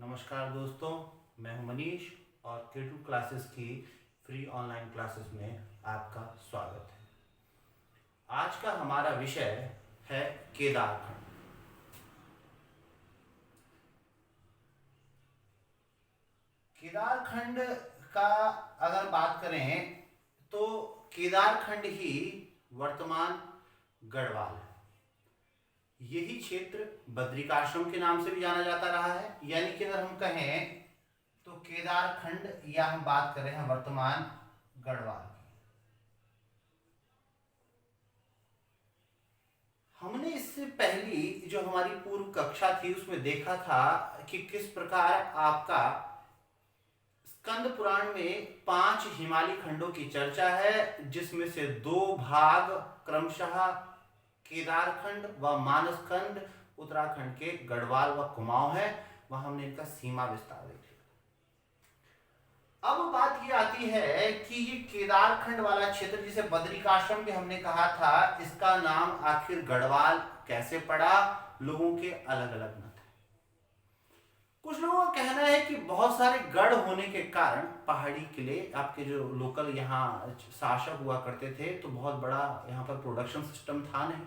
नमस्कार दोस्तों, मैं हूं मनीष और K2 क्लासेस की फ्री ऑनलाइन क्लासेस में आपका स्वागत है। आज का हमारा विषय है केदारखंड। केदारखंड का अगर बात करें तो केदारखंड ही वर्तमान गढ़वाल है। यही क्षेत्र बद्रिकाश्रम के नाम से भी जाना जाता रहा है। यानी कि अगर हम कहें तो केदारखंड या हम बात कर रहे हैं वर्तमान गढ़वाल की। हमने इससे पहली जो हमारी पूर्व कक्षा थी उसमें देखा था कि किस प्रकार आपका स्कंद पुराण में 5 हिमालय खंडों की चर्चा है, जिसमें से 2 भाग क्रमशः केदारखंड व मानसखंड उत्तराखंड के गढ़वाल व कुमाऊं है। वहां हमने इनका सीमा विस्तार देखा। अब बात ये आती है कि ये केदारखंड वाला क्षेत्र जिसे बद्रिकाश्रम भी हमने कहा था, इसका नाम आखिर गढ़वाल कैसे पड़ा? लोगों के अलग अलग मत है। कुछ लोगों का कहना है कि बहुत सारे गढ़ होने के कारण पहाड़ी किले, आपके जो लोकल यहाँ शासक हुआ करते थे, तो बहुत बड़ा यहाँ पर प्रोडक्शन सिस्टम था नहीं।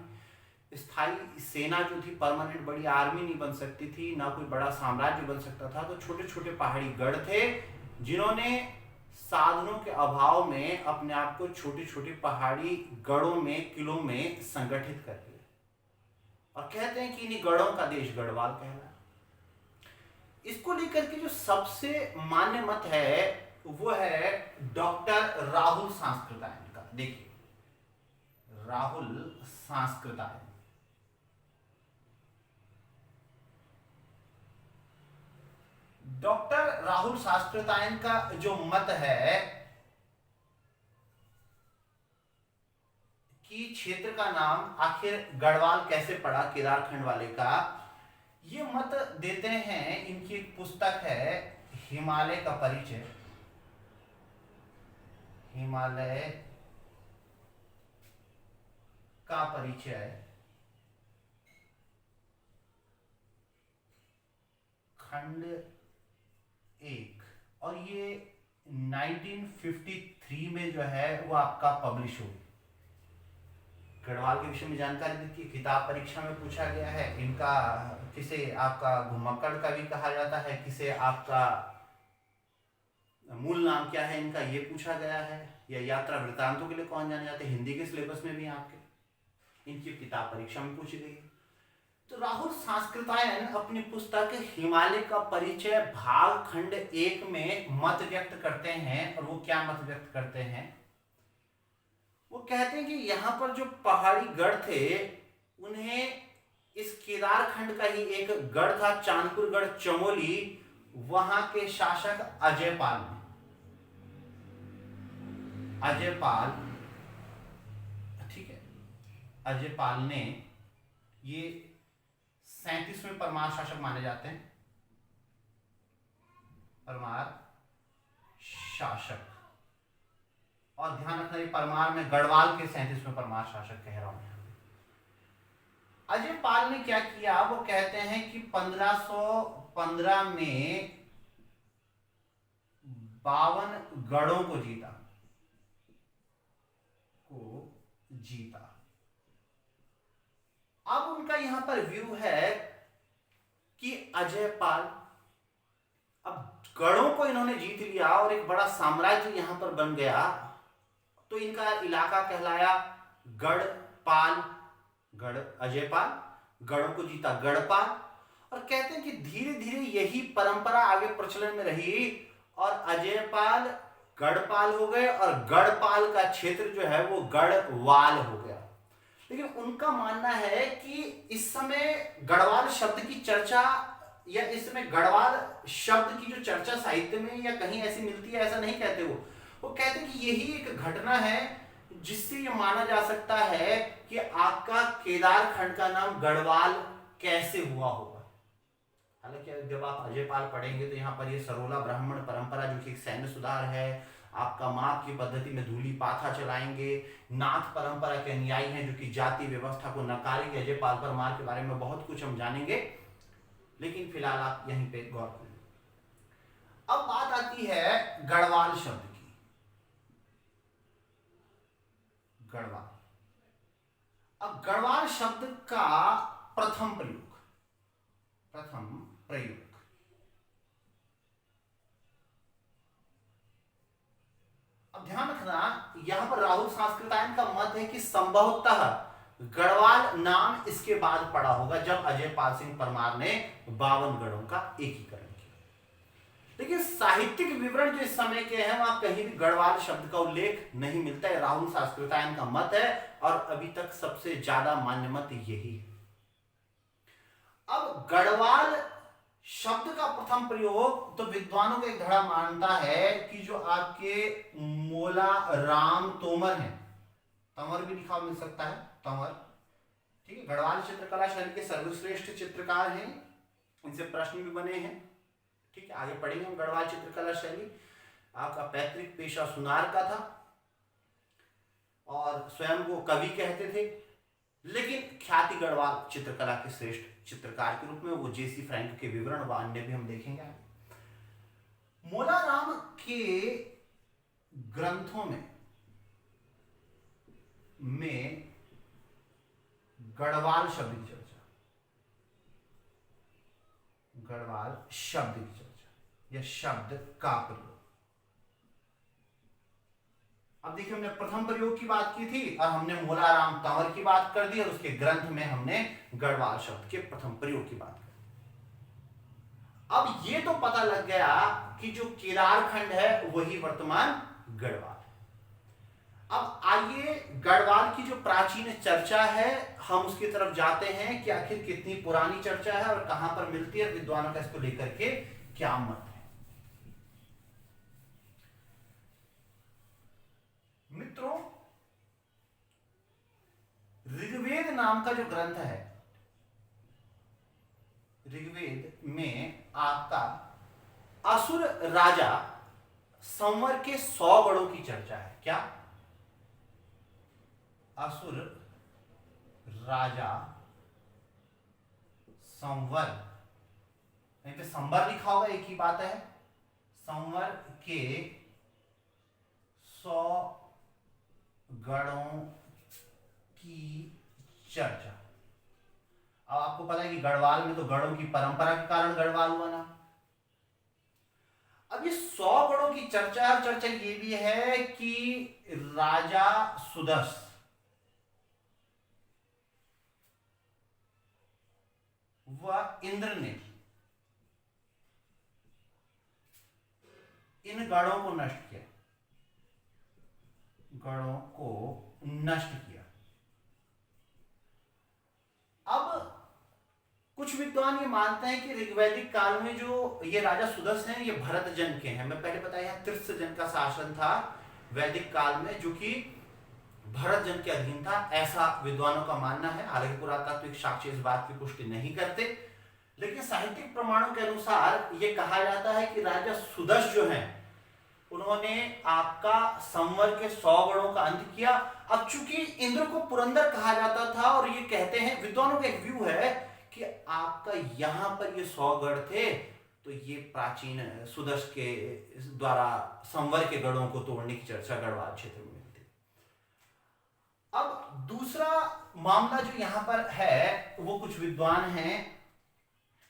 स्थायी सेना जो थी, परमानेंट बड़ी आर्मी नहीं बन सकती थी, ना कोई बड़ा साम्राज्य बन सकता था। तो छोटे छोटे पहाड़ी गढ़ थे जिन्होंने साधनों के अभाव में अपने आप को छोटी छोटी पहाड़ी गढ़ों में, किलों में संगठित कर लिया और कहते हैं कि इन्हीं गढ़ों का देश गढ़वाल कहलाता। इसको लेकर के जो सबसे मान्य मत है वो है डॉक्टर राहुल सांस्कृतायन का। देखिए, राहुल सांस्कृतायन, डॉक्टर राहुल सांस्कृतायन का जो मत है कि क्षेत्र का नाम आखिर गढ़वाल कैसे पड़ा केदारखंड वाले का, ये मत देते हैं। इनकी एक पुस्तक है हिमालय का परिचय। हिमालय का परिचय, खंड 1, और ये 1953 में जो है वो आपका पब्लिश हुई। गढ़वाल के विषय में जानकारी देती है। किताब परीक्षा में पूछा गया है। इनका किसे आपका घुमक्कड़ का भी कहा जाता है, किसे आपका मूल नाम क्या है इनका ये पूछा गया है। या यात्रा वृत्तांतों के लिए कौन जाने जाते हैं, हिंदी के सिलेबस में भी आपके इनकी किताब परीक्षा में पूछी गई। तो राहुल सांस्कृतायन अपनी पुस्तक हिमालय का परिचय भाग खंड 1 में मत व्यक्त करते हैं। और वो क्या मत व्यक्त करते हैं? वो कहते हैं कि यहाँ पर जो पहाड़ी गढ़ थे, उन्हें इस केदारखंड का ही एक गढ़ था, चांदपुरगढ़ चमोली, वहां के शासक अजयपाल ने, अजयपाल, ठीक है, अजयपाल ने, ये 37वें परमार शासक माने जाते हैं, परमार शासक। और ध्यान रखना, ये परमार में गढ़वाल के 37वें परमार शासक कह रहा हूं। अजयपाल ने क्या किया? वो कहते हैं कि 1515 में 52 गढ़ों को जीता। अब उनका यहां पर व्यू है कि अजयपाल, अब गढ़ों को इन्होंने जीत लिया और एक बड़ा साम्राज्य यहां पर बन गया। तो इनका इलाका कहलाया गढ़पाल। गढ़ अजयपाल, गढ़ों को जीता गढ़पाल। और कहते हैं कि धीरे धीरे यही परंपरा आगे प्रचलन में रही और अजयपाल गढ़पाल हो गए और गढ़पाल का क्षेत्र जो है वो गढ़वाल हो गया। लेकिन उनका मानना है कि इस समय गढ़वाल शब्द की चर्चा, या इस समय गढ़वाल शब्द की जो चर्चा साहित्य में या कहीं ऐसी मिलती है, ऐसा नहीं कहते। वो कहते हैं कि यही एक घटना है जिससे ये माना जा सकता है कि आपका केदारखंड का नाम गढ़वाल कैसे हुआ होगा। हालांकि जब आप अजयपाल पढ़ेंगे तो यहाँ पर ये सरोला ब्राह्मण परंपरा, जो कि एक सैन्य सुधार है, आपका माप की पद्धति में धूली पाथा चलाएंगे, नाथ परंपरा के अनुयायी हैं जो कि जाति व्यवस्था को नकारेंगे। अजयपाल परमार के बारे में बहुत कुछ हम जानेंगे, लेकिन फिलहाल आप यहीं पे गौर करें। अब बात आती है गढ़वाल शब्द की। गढ़वाल, अब गढ़वाल शब्द का प्रथम प्रयोग, अब ध्यान रखना, यहां पर राहुल सांस्कृतायन का मत है कि संभवतः गढ़वाल नाम इसके बाद पड़ा होगा जब अजय पाल सिंह परमार ने 52 गढ़ों का एकीकरण किया। लेकिन साहित्यिक विवरण जो इस समय के हैं वहां कहीं भी गढ़वाल शब्द का उल्लेख नहीं मिलता है। राहुल सांस्कृतायन का मत है और अभी तक सबसे ज्यादा मान्य मत यही है। अब गढ़वाल शब्द का प्रथम प्रयोग तो विद्वानों का एक धड़ा मानता है कि जो आपके मोला राम तोमर हैं, तंवर भी लिखा मिल सकता है, तंवर, ठीक है, गढ़वाल चित्रकला शैली के सर्वश्रेष्ठ चित्रकार हैं, इनसे प्रश्न भी बने हैं, ठीक है, आगे पढ़ेंगे हम। गढ़वाल चित्रकला शैली, आपका पैतृक पेशा सुनार का था और स्वयं को कवि कहते थे, लेकिन ख्याति गढ़वाल चित्रकला के श्रेष्ठ चित्रकार के रूप में वो जेसी फ्रैंक के विवरण व अन्य भी हम देखेंगे। मोलाराम के ग्रंथों में गढ़वाल शब्द की चर्चा, गढ़वाल शब्द की चर्चा या शब्द का प्रयोग। अब देखिए, हमने प्रथम प्रयोग की बात की थी और हमने मोलाराम तंवर की बात कर दी और उसके ग्रंथ में हमने गढ़वाल शब्द के प्रथम प्रयोग की बात कर दी। अब ये तो पता लग गया कि जो केदारखंड है वही वर्तमान गढ़वाल। अब आइए गढ़वाल की जो प्राचीन चर्चा है हम उसकी तरफ जाते हैं कि आखिर कितनी पुरानी चर्चा है और कहां पर मिलती है, विद्वानों का इसको लेकर के क्या मत है। मित्रों, ऋग्वेद नाम का जो ग्रंथ है, ऋग्वेद में आपका असुर राजा संवर के 100 गढ़ों की चर्चा है। क्या? असुर राजा संवर, यहीं पे संवर लिखा होगा, एक ही बात है, संवर के 100 गढ़ों की चर्चा। अब आपको पता है कि गढ़वाल में तो गढ़ों की परंपरा के कारण गढ़वाल हुआ ना। अब ये 100 गढ़ों की चर्चा, और चर्चा ये भी है कि राजा सुदर्श व इंद्र ने इन गढ़ों को नष्ट किया, गढ़ों को नष्ट किया। अब कुछ विद्वान ये मानते हैं कि ऋग्वैदिक काल में जो ये राजा सुदर्श हैं ये भरत जन के हैं। मैं पहले बताया तीर्थ जन का शासन था वैदिक काल में, जो कि भरत जन के अधीन था, ऐसा विद्वानों का मानना है। हालांकि पुरातात्विक साक्ष्य इस बात की पुष्टि नहीं करते, लेकिन साहित्यिक प्रमाणों के अनुसार यह कहा जाता है कि राजा सुदर्श जो हैं उन्होंने आपका संवर के 100 गढ़ों का अंत किया। अब चूंकि इंद्र को पुरंदर कहा जाता था और ये कहते हैं, विद्वानों का एक व्यू है कि आपका यहां पर ये 100 गढ़ थे, तो ये प्राचीन सुदर्श के द्वारा संवर के गढ़ों को तोड़ने की चर्चा गढ़वाल क्षेत्र में मिलती। अब दूसरा मामला जो यहां पर है वो कुछ विद्वान हैं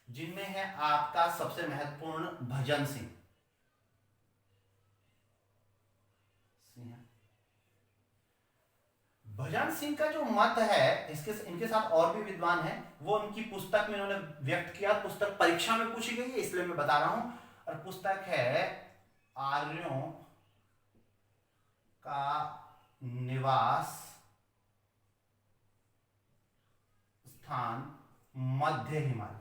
जिनमें है आपका सबसे महत्वपूर्ण भजन सिंह। भजन सिंह का जो मत है, इनके साथ और भी विद्वान हैं, वो उनकी पुस्तक में उन्होंने व्यक्त किया। पुस्तक परीक्षा में पूछी गई है इसलिए मैं बता रहा हूं, और पुस्तक है आर्यों का निवास स्थान मध्य हिमालय।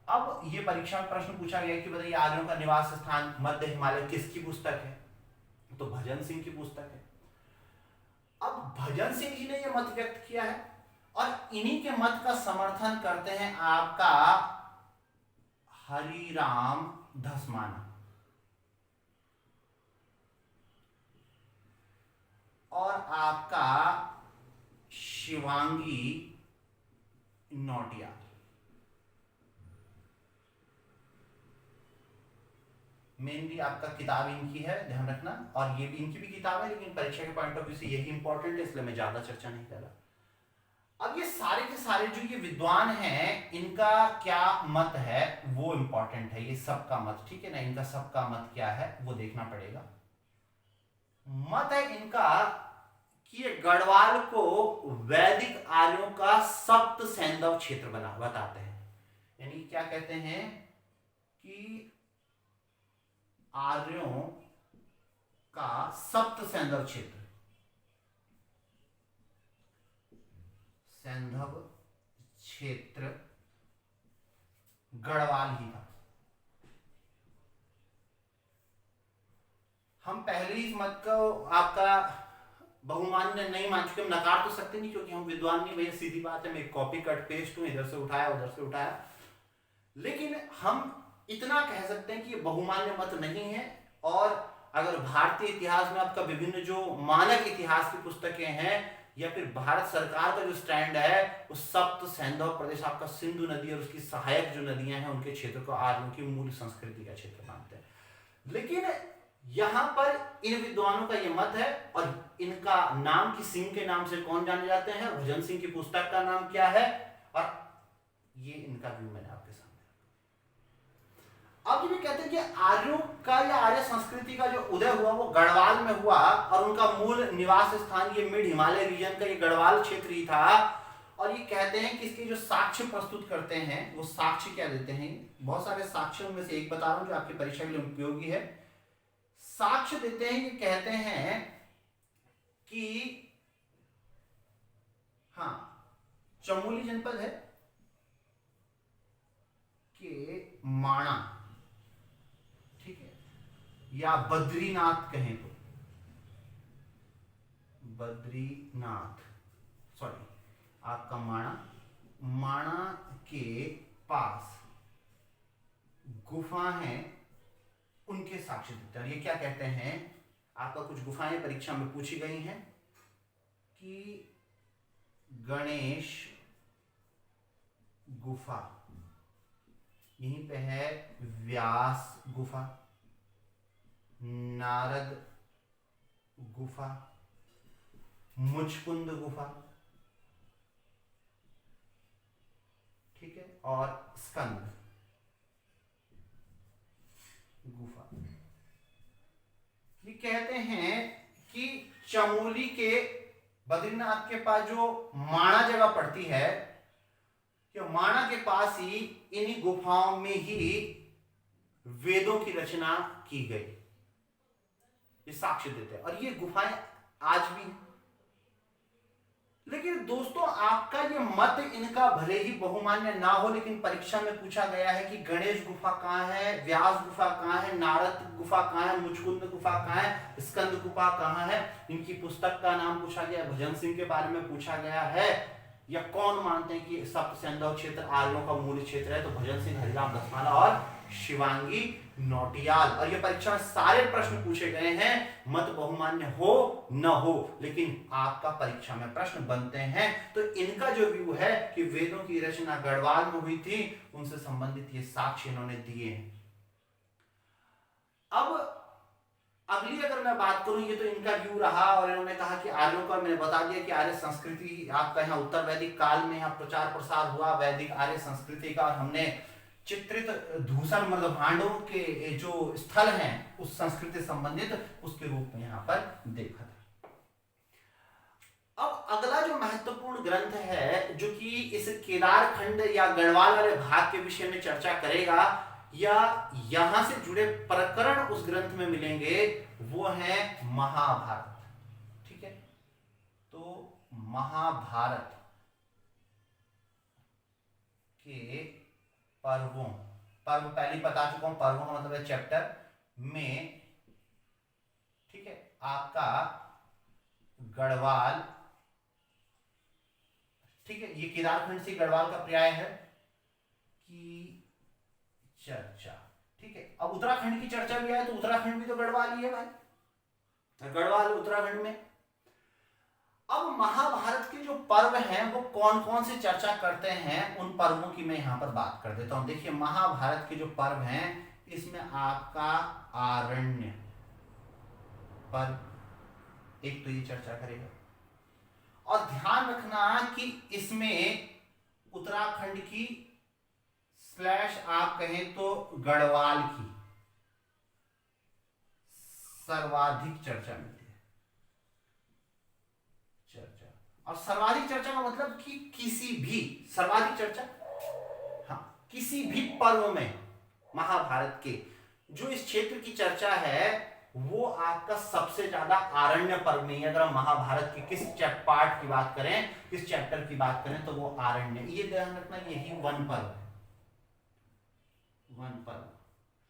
अब ये परीक्षा में प्रश्न पूछा गया कि बताइए आर्यों का निवास स्थान मध्य हिमालय किसकी पुस्तक है, तो भजन सिंह की पुस्तक है। अब भजन सिंह जी ने यह मत व्यक्त किया है और इन्हीं के मत का समर्थन करते हैं आपका हरिराम धसमाना और आपका शिवानंद शिवांगी नौटियाल। मेनली आपका किताब इनकी है, ध्यान रखना, और ये भी इनकी भी किताब है, लेकिन परीक्षा के पॉइंट ऑफ व्यू से यही इंपॉर्टेंट है, इसलिए मैं ज्यादा चर्चा नहीं कर रहा। अब ये सारे के सारे जो ये विद्वान हैं, इनका क्या मत है वो इंपॉर्टेंट है, ये सबका मत, ठीक है ना, इनका सबका मत क्या है वो देखना पड़ेगा। मत है इनका कि ये गढ़वाल को वैदिक आर्यों का सप्त सैंधव क्षेत्र बना बताते हैं। यानी क्या कहते हैं कि आर्यों का सप्त सैंधव क्षेत्र, सैंधव क्षेत्र गढ़वाल ही था। हम पहले इस मत को आपका बहुमान्य नहीं मान चुके, हम नकार तो सकते नहीं क्योंकि हम विद्वान नहीं, भैया सीधी बात है, मैं कॉपी कट पेस्ट हूं, इधर से उठाया उधर से उठाया, लेकिन हम इतना कह सकते हैं कि ये बहुमान्य मत नहीं है। और अगर भारतीय इतिहास में आपका विभिन्न जो मानक इतिहास की पुस्तकें हैं या फिर भारत सरकार का जो स्टैंड है, उस सप्त सैंधव प्रदेश आपका सिंधु नदी और उसकी सहायक जो नदियां हैं उनके क्षेत्र को आर्यों की मूल संस्कृति का क्षेत्र मानते हैं। लेकिन यहां पर इन विद्वानों का यह मत है, और इनका नाम की सिंह के नाम से कौन जाने जाते हैं, भजन सिंह की पुस्तक का नाम क्या है, और ये इनका व्यू मैंने आपके सामने। अब ये कहते हैं कि आर्यों का या आर्य संस्कृति का जो उदय हुआ वो गढ़वाल में हुआ, और उनका मूल निवास स्थान ये मिड हिमालय रीजन का ये गढ़वाल क्षेत्र ही था। और ये कहते हैं कि इसके जो साक्ष्य प्रस्तुत करते हैं वो साक्ष्य क्या देते हैं, बहुत सारे साक्ष्यों में से एक बता रहा हूं जो आपकी परीक्षा के लिए उपयोगी है। साक्ष्य देते हैं, ये कहते हैं कि हाँ, चमोली जनपद है कि माणा, ठीक है, या बद्रीनाथ कहें तो, बद्रीनाथ, सॉरी आपका माणा के पास गुफा है, उनके साक्ष्य देते हैं। ये क्या कहते हैं, आपका कुछ गुफाएं परीक्षा में पूछी गई हैं कि गणेश गुफा, यहीं पे है व्यास गुफा, नारद गुफा, मुचकुंद गुफा, ठीक है, और स्कंद गुफा। ये कहते हैं कि चमोली के बद्रीनाथ के पास जो माणा जगह पड़ती है, कि माणा के पास ही इन्हीं गुफाओं में ही वेदों की रचना की गई, ये साक्ष्य देते हैं। और ये गुफाएं आज भी। लेकिन दोस्तों आपका ये मत इनका भले ही बहुमान्य ना हो, लेकिन परीक्षा में पूछा गया है कि गणेश गुफा कहाँ है, व्यास गुफा कहाँ है, नारद गुफा कहाँ है, मुचकुंद गुफा कहाँ है, स्कंद गुफा कहाँ है, इनकी पुस्तक का नाम पूछा गया, भजन सिंह के बारे में पूछा गया है, या कौन मानते हैं कि सप्त सैंधव क्षेत्र आर्यों का मूल क्षेत्र है, तो भजन सिंह, हरिराम दसवाला और शिवांगी नौटियाल। और ये परीक्षा में सारे प्रश्न पूछे गए हैं, मत बहुमान्य हो न हो, लेकिन आपका परीक्षा में प्रश्न बनते हैं। तो इनका जो व्यू है कि वेदों की रचना गढ़वाल में हुई थी, उनसे संबंधित ये साक्ष्य इन्होंने दिए हैं। अब अगली अगर मैं बात करूं, ये तो इनका व्यू रहा, और इन्होंने कहा कि आर्यों का, मैंने बता दिया कि आर्य संस्कृति आपका यहाँ उत्तर वैदिक काल में यहाँ प्रचार प्रसार हुआ वैदिक आर्य संस्कृति का, और हमने चित्रित धूसर मृदभांडों के जो स्थल हैं उस संस्कृति संबंधित उसके रूप में यहाँ पर देखा था। अब अगला जो महत्वपूर्ण ग्रंथ है जो कि इस केदार खंड या गढ़वाल वाले भाग के विषय में चर्चा करेगा, या यहां से जुड़े प्रकरण उस ग्रंथ में मिलेंगे, वो है महाभारत, ठीक है। तो महाभारत के पर्व पहले बता चुका हूं, पर्वों का मतलब है चैप्टर में, ठीक है, आपका गढ़वाल, ठीक है, ये केदारखंड से गढ़वाल का पर्याय है कि चर्चा, ठीक है। अब उत्तराखंड की चर्चा भी आए तो उत्तराखंड भी तो गढ़वाल ही है भाई, गढ़वाल उत्तराखंड में। अब महाभारत के जो पर्व हैं वो कौन कौन से चर्चा करते हैं, उन पर्वों की मैं यहाँ पर बात कर देता हूँ। देखिए महाभारत के जो पर्व हैं इसमें आपका आरण्य पर्व एक तो ये चर्चा करेगा, और ध्यान रखना कि इसमें उत्तराखंड की स्लैश आप कहें तो गढ़वाल की सर्वाधिक चर्चा मिलती है। चर्चा, और सर्वाधिक चर्चा का मतलब कि किसी भी सर्वाधिक चर्चा, हाँ, किसी भी पर्व में महाभारत के जो इस क्षेत्र की चर्चा है वो आपका सबसे ज्यादा आरण्य पर्व में है। अगर हम महाभारत के किस पार्ट की बात करें, किस चैप्टर की बात करें तो वो आरण्य, ये ध्यान रखना, यही वन पर्व है, वन पर्व।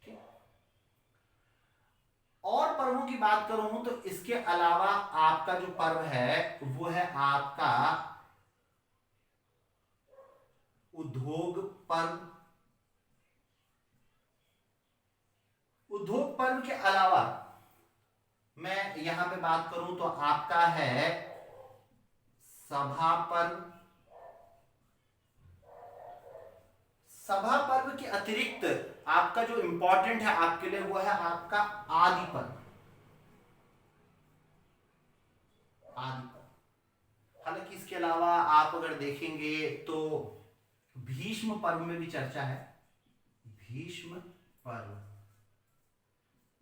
ठीक, और पर्वों की बात करूं तो इसके अलावा आपका जो पर्व है वो है आपका उद्योग पर्व। उद्योग पर्व के अलावा मैं यहां पे बात करूं तो आपका है सभा पर्व। सभा पर्व के अतिरिक्त आपका जो इंपॉर्टेंट है आपके लिए वो है आपका आदि पर्व। आदि पर्व, हालांकि इसके अलावा आप अगर देखेंगे तो भीष्म पर्व में भी चर्चा है। भीष्म पर्व,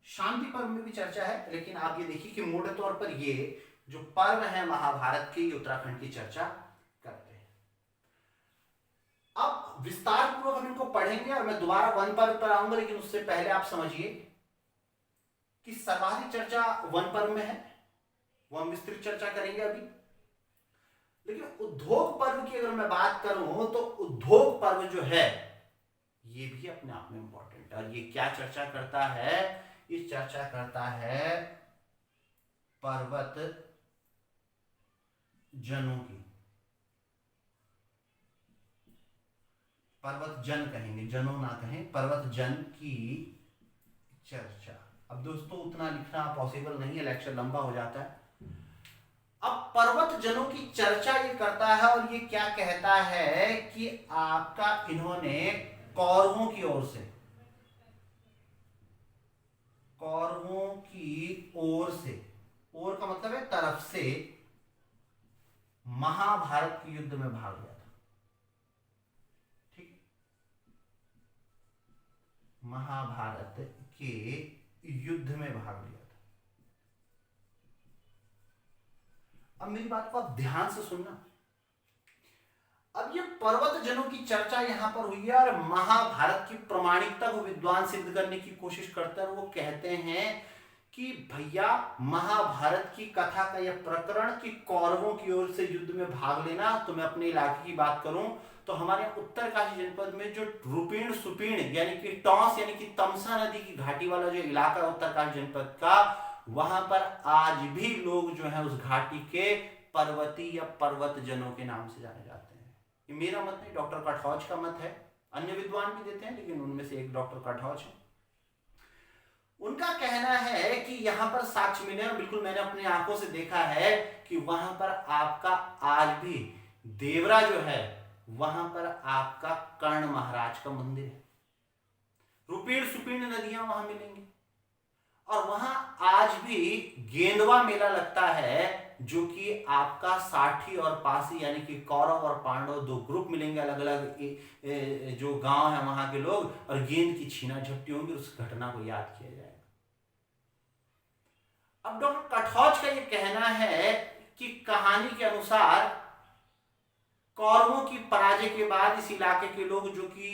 शांति पर्व में भी चर्चा है, लेकिन आप ये देखिए कि मोटे तौर पर ये जो पर्व है महाभारत के, ये उत्तराखंड की चर्चा करते हैं। अब विस्तार पूर्वक हम इनको पढ़ेंगे और मैं दोबारा वन पर्व पर आऊंगा, लेकिन उससे पहले आप समझिए कि सर्वाधिक चर्चा वन पर्व में है, वो हम विस्तृत चर्चा करेंगे अभी। लेकिन उद्योग पर्व की अगर मैं बात करूं तो उद्योग पर्व जो है ये भी अपने आप में इंपॉर्टेंट है। और ये क्या चर्चा करता है, ये चर्चा करता है पर्वत जनों की, पर्वत जन कहेंगे, जनों ना कहें, पर्वत जन की चर्चा। अब दोस्तों उतना लिखना पॉसिबल नहीं है, लेक्चर लंबा हो जाता है। अब पर्वत जनों की चर्चा ये करता है और ये क्या कहता है कि आपका इन्होंने कौरवों की ओर से, कौरवों की ओर से, ओर का मतलब है तरफ से, महाभारत के युद्ध में भाग लिया था। ठीक, महाभारत के युद्ध में भाग लिया था। अब मेरी बात को आप ध्यान से सुनना। अब ये पर्वत जनों की चर्चा यहां पर हुई है और महाभारत की प्रामाणिकता को विद्वान सिद्ध करने की कोशिश करते हैं। वो कहते हैं कि भैया महाभारत की कथा का यह प्रकरण कि कौरवों की ओर से युद्ध में भाग लेना, तो मैं अपने इलाके की बात करूं तो हमारे उत्तरकाशी जनपद में जो रूपीण सुपीण यानी कि टॉस यानी कि तमसा नदी की घाटी वाला जो इलाका है उत्तरकाशी जनपद का, वहां पर आज भी लोग जो है उस घाटी के पर्वती या पर्वत जनों के नाम से जाने जाते हैं। ये मेरा मत नहीं, डॉक्टर कठौच का मत है, अन्य विद्वान भी देते हैं, लेकिन उनमें से एक डॉक्टर कठौच है। उनका कहना है कि यहां पर साक्ष्य मिले, और बिल्कुल मैंने अपनी आंखों से देखा है कि वहां पर आपका आज भी देवरा जो है वहां पर आपका कर्ण महाराज का मंदिर है। रुपीण सुपीण नदियां वहां मिलेंगी, और वहां आज भी गेंदवा मेला लगता है, जो कि आपका साठी और पासी यानी कि कौरव और पांडव दो ग्रुप मिलेंगे, अलग अलग जो गांव है वहां के लोग, और गेंद की छीना झपटी होंगी, उस घटना को याद किया जाएगा। अब डॉक्टर कठौच का यह कहना है कि कहानी के अनुसार कौरवों की पराजय के बाद इस इलाके के लोग जो कि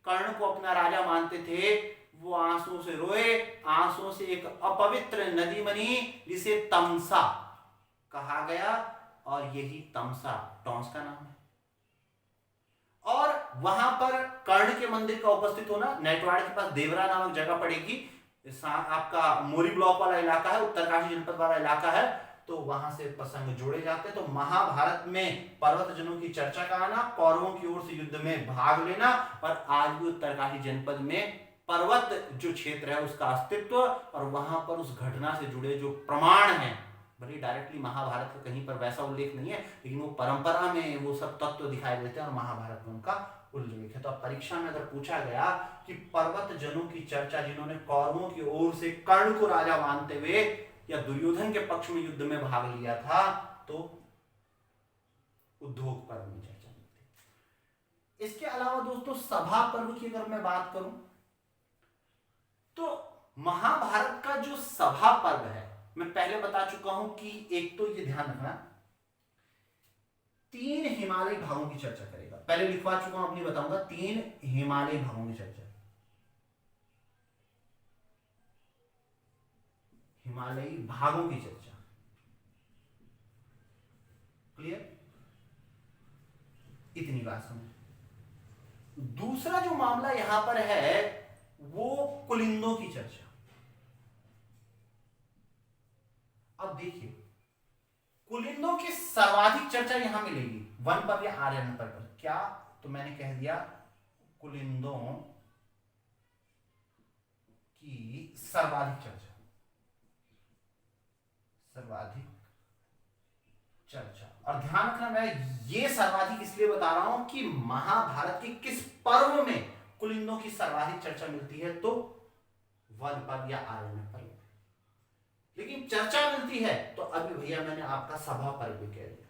कर्ण को अपना राजा मानते थे, वो आंसुओं से रोए, आंसुओं से एक अपवित्र नदी बनी जिसे तमसा कहा गया, और यही तमसा टॉस का नाम है। और वहां पर कर्ण के मंदिर का उपस्थित होना, नेटवाड़ के पास देवरा नामक जगह पड़ेगी, आपका मोरी ब्लॉक वाला इलाका है, उत्तरकाशी जनपद वाला इलाका है, तो वहां से प्रसंग जोड़े जाते हैं। तो महाभारत में पर्वत जनों की चर्चा का आना, कौरवों की ओर से युद्ध में भाग लेना, और आज भी उत्तरकाशी जनपद में पर्वत जो क्षेत्र है उसका अस्तित्व, और वहां पर उस घटना से जुड़े जो प्रमाण हैं भले डायरेक्टली महाभारत का कहीं पर वैसा उल्लेख नहीं है, लेकिन वो परंपरा में वो सब तत्व दिखाई देते हैं और महाभारत में उनका उल्लेख है। तो अब परीक्षा में अगर पूछा गया कि पर्वत जनों की चर्चा जिन्होंने कौरवों की ओर से कर्ण को राजा मानते हुए या दुर्योधन के पक्ष में युद्ध में भाग लिया था, तो उद्योग पर्व में चर्चा मिलती है। इसके अलावा दोस्तों सभा पर्व की अगर मैं बात करूं तो महाभारत का जो सभा पर्व है, मैं पहले बता चुका हूं कि एक तो ये ध्यान रखना 3 हिमालयी भागों की चर्चा करेगा, पहले लिखवा चुका हूं, अपनी बताऊंगा 3 हिमालयी भागों की चर्चा। हिमालयी भागों की चर्चा क्लियर, इतनी बात समझ। दूसरा जो मामला यहां पर है वो कुलिंदों की चर्चा। अब देखिए कुलिंदों की सर्वाधिक चर्चा यहां मिलेगी वन पर या आर्यन पर। क्या? तो मैंने कह दिया कुलिंदों की सर्वाधिक चर्चा, सर्वाधिक चर्चा। और ध्यान रखना मैं ये सर्वाधिक इसलिए बता रहा हूं कि महाभारत के किस पर्व में कुलिंदों की सर्वाधिक चर्चा मिलती है, तो वन पर्व या आरण्य पर्व। लेकिन चर्चा मिलती है तो अभी भैया मैंने आपका सभा पर्व भी कह दिया।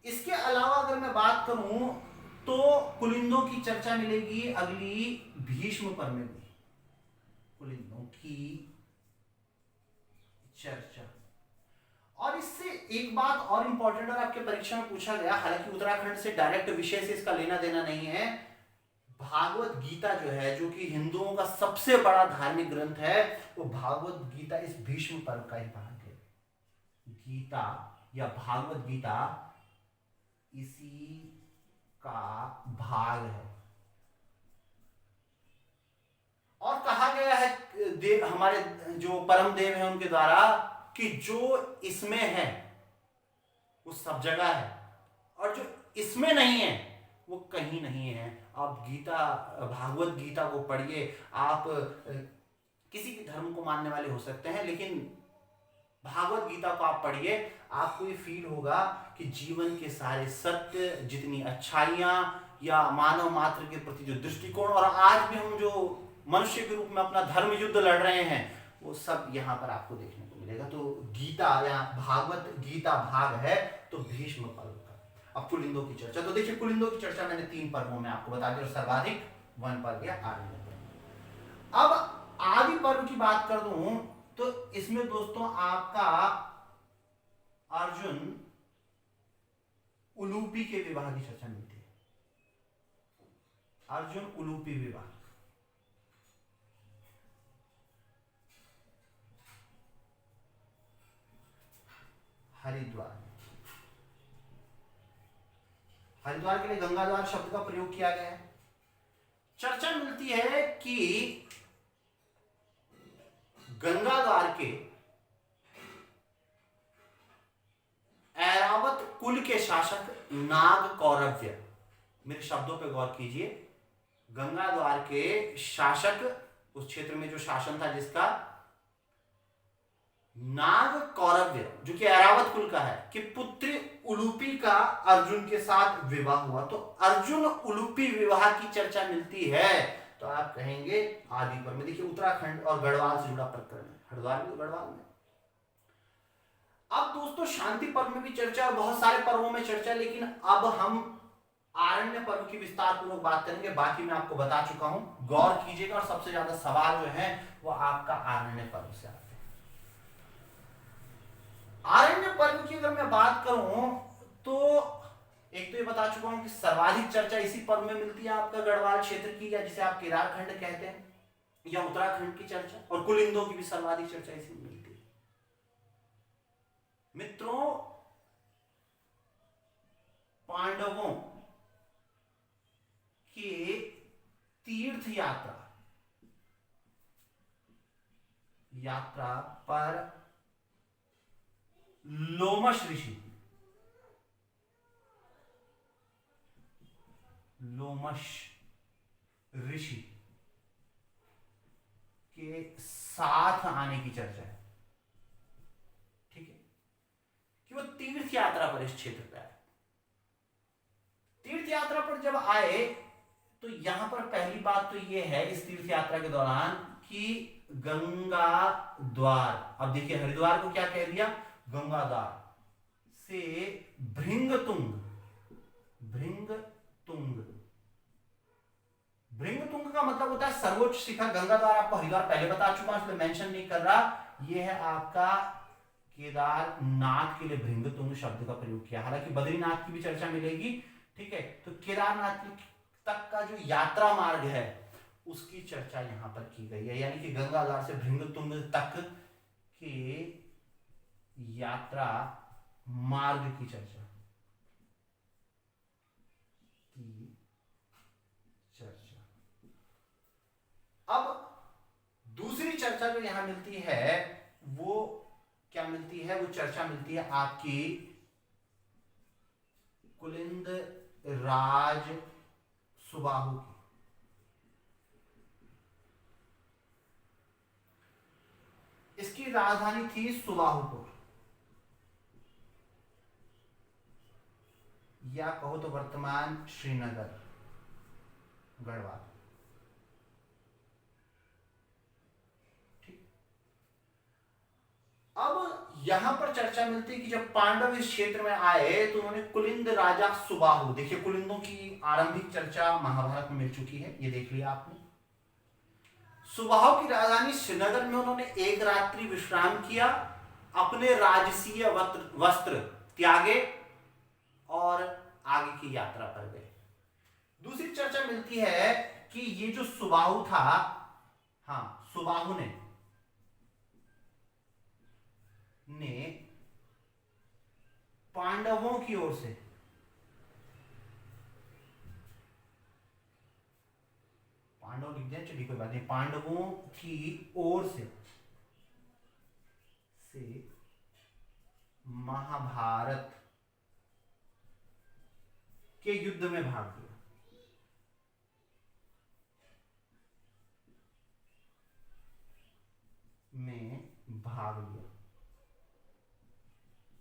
इसके अलावा अगर मैं बात करूं तो कुलिंदों की चर्चा मिलेगी अगली भीष्म पर्व में भी, कुलिंदों की चर्चा। और इससे एक बात और इंपॉर्टेंट और आपके परीक्षा में पूछा गया, हालांकि उत्तराखंड से डायरेक्ट विषय से इसका लेना देना नहीं है, भागवत गीता जो है, जो कि हिंदुओं का सबसे बड़ा धार्मिक ग्रंथ है, वो भागवत गीता इस भीष्म पर्व का ही भाग है। गीता या भागवत गीता इसी का भाग है। और कहा गया है देव, हमारे जो परम देव है उनके द्वारा, कि जो इसमें है वो सब जगह है और जो इसमें नहीं है वो कहीं नहीं है। आप गीता, भागवत गीता को पढ़िए। आप किसी भी धर्म को मानने वाले हो सकते हैं, लेकिन भागवत गीता को आप पढ़िए, आपको ये फील होगा कि जीवन के सारे सत्य, जितनी अच्छाइयां या मानव मात्र के प्रति जो दृष्टिकोण, और आज भी हम जो मनुष्य के रूप में अपना धर्म युद्ध लड़ रहे हैं, वो सब यहाँ पर आपको देखने को मिलेगा। तो गीता या भागवत गीता भाग है तो भीष्म पर्व का। अब कुलिंदों की चर्चा, तो देखिए कुलिंदों की चर्चा मैंने 3 पर्वों में आपको बता दिया, और सर्वाधिक वन पर्व या आर्य पर्व। अब आदि पर्व की बात कर दूं तो इसमें दोस्तों आपका अर्जुन उलूपी के विवाह की चर्चा मिलती है। अर्जुन उलूपी विवाह, हरिद्वार, हरिद्वार के लिए गंगाद्वार शब्द का प्रयोग किया गया है। चर्चा मिलती है कि गंगाद्वार के ऐरावत कुल के शासक नाग कौरव्य, मेरे शब्दों पे गौर कीजिए, गंगाद्वार के शासक, उस क्षेत्र में जो शासन था जिसका, नाग कौरव्य जो कि ऐरावत कुल का है, कि पुत्री उलूपी का अर्जुन के साथ विवाह हुआ। तो अर्जुन उलूपी विवाह की चर्चा मिलती है तो आप कहेंगे आदि पर्व में। देखिए उत्तराखंड और गढ़वाल से जुड़ा प्रकरण है, हरिद्वार भी तो गढ़वाल में। अब दोस्तों शांति पर्व में भी चर्चा और बहुत सारे पर्वों में चर्चा, लेकिन अब हम आरण्य पर्व की विस्तार पूर्वक बात करेंगे। बाकी मैं आपको बता चुका हूं, गौर कीजिएगा, और सबसे ज्यादा सवाल जो है वो आपका आरण्य पर्व से आते हैं। आरण्य पर्व की अगर मैं बात करूं तो एक तो ये बता चुका हूं कि सर्वाधिक चर्चा इसी पर्व में मिलती है, आपका गढ़वाल क्षेत्र की, या जिसे आप केदारखंड कहते हैं, या उत्तराखंड की चर्चा, और कुलिंदों की भी सर्वाधिक चर्चा इसी में मिलती है। मित्रों, पांडवों के तीर्थ यात्रा पर लोमश ऋषि के साथ आने की चर्चा है। पर इस क्षेत्र पे आए। तीर्थ यात्रा पर जब आए तो यहां पर पहली बात तो ये है इस तीर्थ यात्रा के दौरान कि गंगा द्वार, अब देखिए हरिद्वार को क्या कह दिया, गंगा द्वार से भृंगतुंग, भृंगतुंग, भृंगतुंग का मतलब होता है सर्वोच्च शिखर। गंगा द्वार आपको हरिद्वार पहले बता चुका हूं इसलिए मेंशन नहीं कर रहा। यह है आपका केदारनाथ के लिए भृंगतुंग शब्द का प्रयोग किया, हालांकि बद्रीनाथ की भी चर्चा मिलेगी, ठीक है। तो केदारनाथ तक का जो यात्रा मार्ग है उसकी चर्चा यहां पर की गई है, यानी कि गंगाधार से भृंगतुंग तक के यात्रा मार्ग की चर्चा अब दूसरी चर्चा जो यहां मिलती है वो क्या मिलती है, वो चर्चा मिलती है आपकी कुलिंद राज सुबाहु की। इसकी राजधानी थी सुबाहुपुर, या कहो तो वर्तमान श्रीनगर, गढ़वाल। ठीक, अब यहां पर चर्चा मिलती है कि जब पांडव इस क्षेत्र में आए तो उन्होंने कुलिंद राजा सुबाहु, देखिए कुलिंदों की आरंभिक चर्चा महाभारत में मिल चुकी है, ये देख लिया आपने। सुबाहु की राजधानी श्रीनगर में उन्होंने एक रात्रि विश्राम किया, अपने राजसीय वस्त्र त्यागे और आगे की यात्रा पर गए। दूसरी चर्चा मिलती है कि ये जो सुबाहु था, हाँ सुबाहु ने पांडवों की ओर से पांडव लिख दिया, चलिए कोई बात नहीं, पांडवों की ओर से महाभारत के युद्ध में भाग लिया।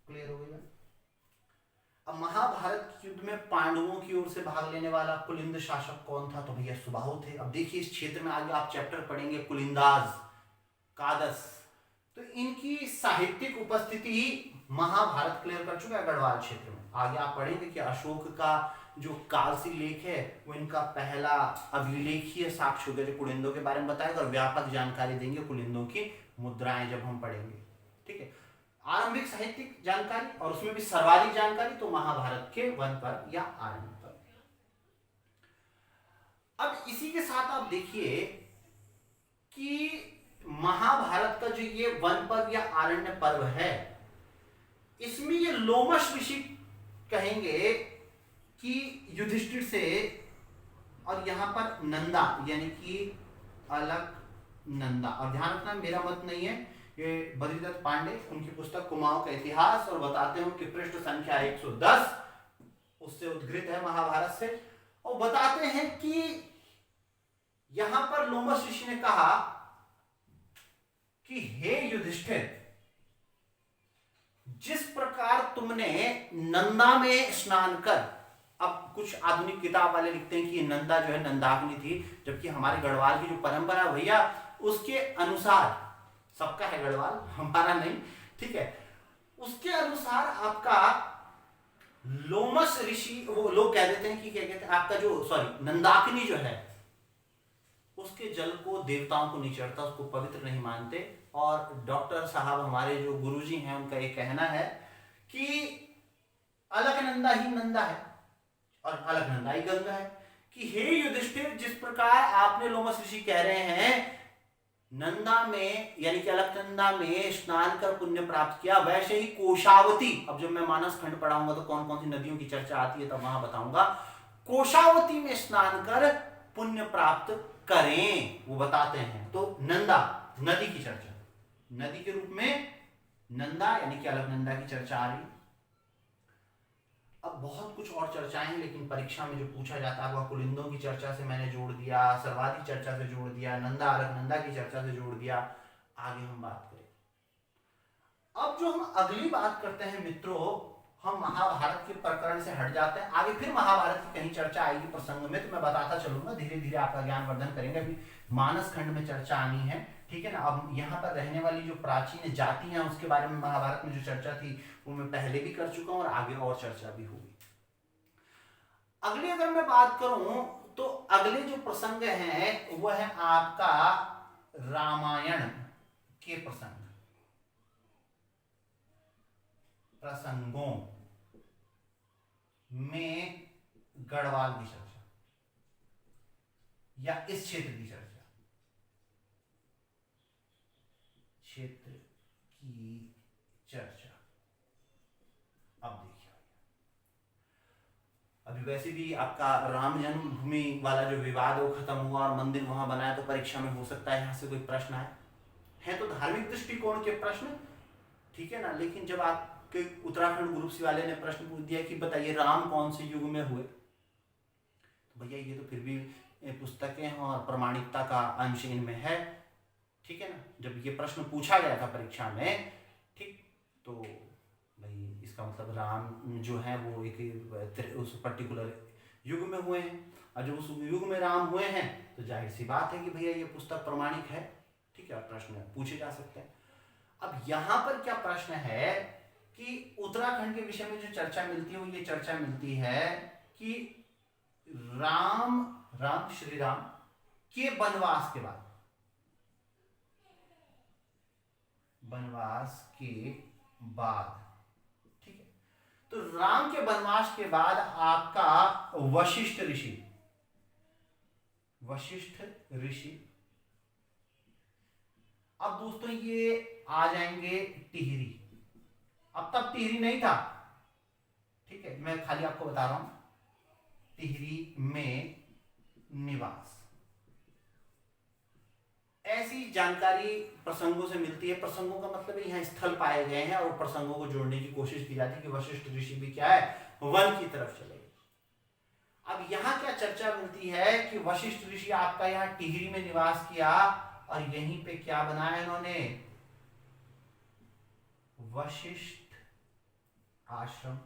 क्लियर हो गया। अब महाभारत के युद्ध में पांडवों की ओर से भाग लेने वाला कुलिंद शासक कौन था, तो भैया सुबाहु थे। अब देखिए इस क्षेत्र में आगे आप चैप्टर पढ़ेंगे कुलिंदाज, कादस, तो इनकी साहित्यिक उपस्थिति महाभारत क्लियर कर चुका है गढ़वाल क्षेत्र में। आगे आप पढ़ेंगे कि अशोक का जो कालसी लेख है वो इनका पहला अभिलेखीय साक्ष्य होगा जो कुलिंदों के बारे में बताएगा, और व्यापक जानकारी देंगे कुलिंदों की मुद्राएं जब हम पढ़ेंगे। ठीक है, आरंभिक साहित्यिक जानकारी और उसमें भी सर्वाधिक जानकारी तो महाभारत के वन पर्व या आरण्य पर्व। अब इसी के साथ आप देखिए कि महाभारत का जो ये वन पर्व या आरण्य पर्व है, इसमें ये लोमश ऋषि कहेंगे कि युधिष्ठिर से, और यहां पर नंदा यानी कि अलकनंदा, और ध्यान रखना मेरा मत नहीं है, ये बद्रीदत्त पांडे उनकी पुस्तक कुमाऊं का इतिहास, और बताते हैं कि पृष्ठ संख्या 110 उससे उद्धृत है महाभारत से, और बताते हैं कि यहां पर लोमश ऋषि ने कहा कि हे युधिष्ठिर, जिस प्रकार तुमने नंदा में स्नान कर, अब कुछ आधुनिक किताब वाले लिखते हैं कि नंदा जो है नंदाग्नि थी, जबकि हमारे गढ़वाल की जो परंपरा भैया उसके अनुसार, सबका है गढ़वाल हमारा नहीं, ठीक है, उसके अनुसार आपका लोमश ऋषि, वो लोग कह देते हैं कि क्या कहते हैं आपका जो नंदाग्नि जो है उसके जल को देवताओं को नहीं चढ़ता, उसको पवित्र नहीं मानते। और डॉक्टर साहब हमारे जो गुरुजी हैं उनका ये कहना है कि अलकनंदा ही नंदा है और अलकनंदा ही गंगा है, कि हे युधिष्ठिर, जिस प्रकार आपने लोमश ऋषि कह रहे हैं नंदा में यानी कि अलकनंदा में स्नान कर पुण्य प्राप्त किया, वैसे ही कोशावती, अब जब मैं मानस खंड पढ़ाऊंगा तो कौन कौन सी नदियों की चर्चा आती है तब वहां बताऊंगा, कोशावती में स्नान कर पुण्य प्राप्त करें, वो बताते हैं। तो नंदा नदी की चर्चा, नदी के रूप में नंदा यानी कि अलकनंदा की चर्चा आ रही। अब बहुत कुछ और चर्चाएं हैं, लेकिन परीक्षा में जो पूछा जाता है वह कुलिंदों की चर्चा से मैंने जोड़ दिया, सर्वाधिक चर्चा से जोड़ दिया, नंदा अलकनंदा की चर्चा से जोड़ दिया। आगे हम बात करें। अब जो हम अगली बात करते हैं मित्रों, हम महाभारत के प्रकरण से हट जाते हैं, आगे फिर महाभारत की कहीं चर्चा आएगी प्रसंग में तो मैं बताता चलूंगा, धीरे धीरे आपका ज्ञान वर्धन करेंगे। अभी मानस खंड में चर्चा आनी है, ठीक है ना। अब यहाँ पर रहने वाली जो प्राचीन जाति हैं उसके बारे में महाभारत में जो चर्चा थी वो मैं पहले भी कर चुका हूँ और आगे और चर्चा भी होगी। अगली अगर मैं बात करूं तो अगले जो प्रसंग हैं वह है आपका रामायण के प्रसंगों में गढ़वाल की चर्चा या इस क्षेत्र की चर्चा, क्षेत्र की चर्चा। अब देखिए, अभी वैसे भी आपका राम जन्मभूमि वाला जो विवाद है वो खत्म हुआ और मंदिर वहां बनाया, तो परीक्षा में हो सकता है यहां से कोई प्रश्न आए, है तो धार्मिक दृष्टिकोण के प्रश्न, ठीक है ना। लेकिन जब आपके उत्तराखंड ग्रुप सी वाले ने प्रश्न पूछ दिया कि बताइए राम कौन से युग में हुए, तो भैया ये तो फिर भी पुस्तकें हैं और प्रमाणिकता का अंश इनमें है, ठीक है ना। जब ये प्रश्न पूछा गया था परीक्षा में, ठीक, तो भाई इसका मतलब राम जो है वो एक उस पर्टिकुलर युग में हुए हैं, और जब उस युग में राम हुए हैं तो जाहिर सी बात है कि भैया ये पुस्तक प्रमाणिक है, ठीक है, प्रश्न पूछे जा सकते हैं। अब यहां पर क्या प्रश्न है कि उत्तराखंड के विषय में जो चर्चा मिलती है वो ये चर्चा मिलती है कि राम श्री राम के वनवास के बाद, ठीक है, तो राम के वनवास के बाद आपका वशिष्ठ ऋषि, अब दोस्तों ये आ जाएंगे टिहरी। अब तब टिहरी नहीं था, ठीक है, मैं खाली आपको बता रहा हूं, टिहरी में निवास, ऐसी जानकारी प्रसंगों से मिलती है। प्रसंगों का मतलब यहाँ स्थल पाए गए हैं और प्रसंगों को जोड़ने की कोशिश की जाती है कि वशिष्ठ ऋषि भी क्या है, वन की तरफ चले गए। अब यहाँ क्या चर्चा मिलती है कि वशिष्ठ ऋषि आपका यहाँ टिहरी में निवास किया और यहीं पे क्या बनाया इन्होंने, वशिष्ठ आश्रम,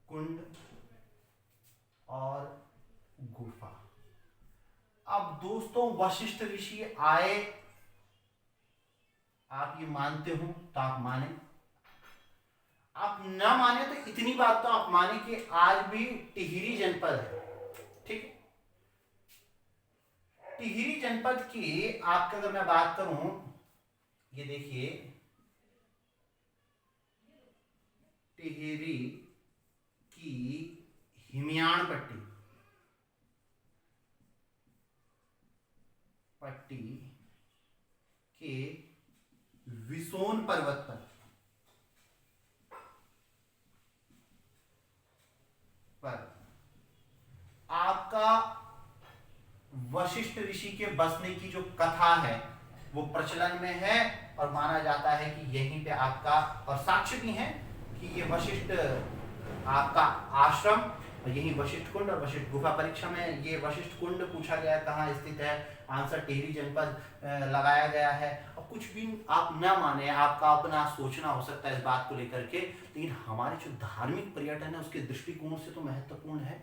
कुंड और गुफा। अब दोस्तों वशिष्ठ ऋषि आए, आप ये मानते हो तो आप माने, आप ना माने तो इतनी बात तो आप माने कि आज भी टिहरी जनपद है, ठीक है। टिहरी जनपद की आपका अगर मैं बात करूं, ये देखिए टिहरी की हिमयान पट्टी के विसोन पर्वत पर आपका वशिष्ठ ऋषि के बसने की जो कथा है वो प्रचलन में है और माना जाता है कि यहीं पे आपका, और साक्ष्य भी हैं कि ये वशिष्ठ आपका आश्रम और यही वशिष्ठ कुंड और वशिष्ठ गुफा। परीक्षा में ये वशिष्ठ कुंड पूछा गया कहाँ स्थित है, आंसर टिहरी जनपद लगाया गया है। और कुछ भी आप न माने, आपका अपना सोचना हो सकता है इस बात को लेकर के, लेकिन हमारे जो धार्मिक पर्यटन है उसके दृष्टिकोण से तो महत्वपूर्ण है।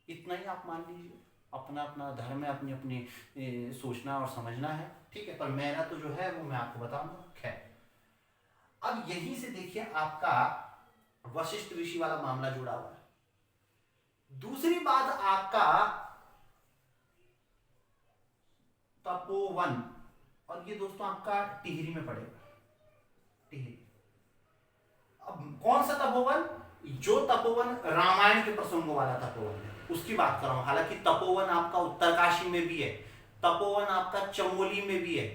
इतना ही आप मान लीजिए, अपना अपना धर्म है, अपनी अपनी सोचना और समझना है, ठीक है। पर मेरा तो जो है वो मैं आपको बताऊंगा। खैर, अब यहीं से देखिए आपका वशिष्ठ ऋषि वाला मामला जुड़ा हुआ है। दूसरी बात आपका तपोवन, और ये दोस्तों आपका टिहरी में पड़ेगा, टिहरी। अब कौन सा तपोवन, जो तपोवन रामायण के प्रसंगों वाला तपोवन है उसकी बात कर रहा हूं। हालांकि तपोवन आपका उत्तरकाशी में भी है, तपोवन आपका चमोली में भी है,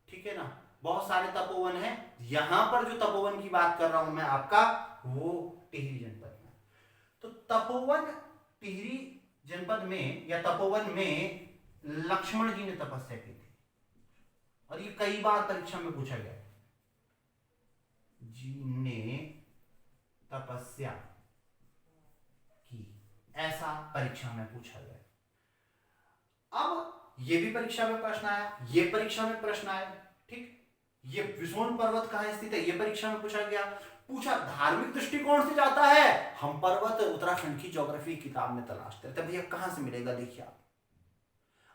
ठीक है ना, बहुत सारे तपोवन हैं। यहां पर जो तपोवन की बात कर रहा हूं मैं आपका, वो टिहरी जनपद में। तो तपोवन टिहरी जनपद में या तपोवन में लक्ष्मण जी ने तपस्या की थी, और ये कई बार परीक्षा में पूछा गया, जी ने तपस्या की, ऐसा परीक्षा में पूछा गया। अब ये भी परीक्षा में प्रश्न आया, ये परीक्षा में प्रश्न आया, ठीक। ये विसोन पर्वत कहाँ स्थित है, ये परीक्षा में पूछा गया। पूछा धार्मिक दृष्टिकोण से जाता है, हम पर्वत उत्तराखंड की ज्योग्राफी किताब में तलाशते हैं, तब भैया कहां से मिलेगा, देखिए आप।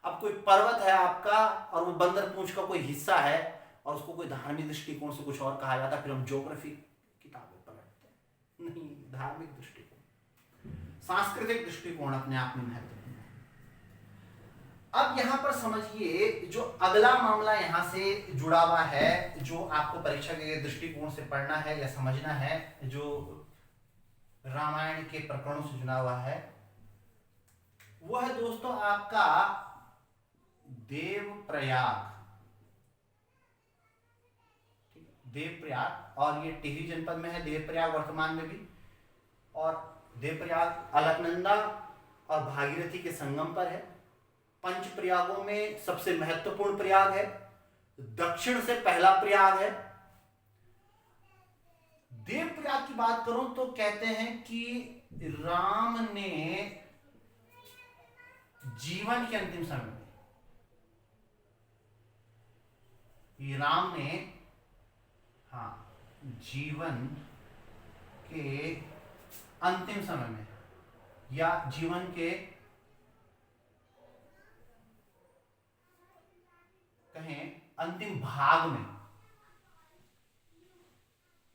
अब कोई पर्वत है आपका और वो बंदर पूंछ का कोई हिस्सा है और उसको कोई धार्मिक दृष्टिकोण से कुछ और कहा जाता है, फिर हम ज्योग्राफी किताबें पलटते हैं। नहीं, धार्मिक दृष्टिकोण, सांस्कृतिक दृष्टिकोण अपने आप में महत्वपूर्ण है। अब यहां पर समझिए जो अगला मामला यहां से जुड़ा हुआ है, जो आपको परीक्षा के दृष्टिकोण से पढ़ना है या समझना है, जो रामायण के प्रकरणों से जुड़ा हुआ है, वो है दोस्तों आपका देवप्रयाग। देवप्रयाग, और ये टिहरी जनपद में है देवप्रयाग वर्तमान में भी। और देवप्रयाग अलकनंदा और भागीरथी के संगम पर है। पंच प्रयागों में सबसे महत्वपूर्ण प्रयाग है, दक्षिण से पहला प्रयाग है। देवप्रयाग की बात करूं तो कहते हैं कि राम ने जीवन के अंतिम समय में, राम ने जीवन के अंतिम समय में या जीवन के कहें अंतिम भाग में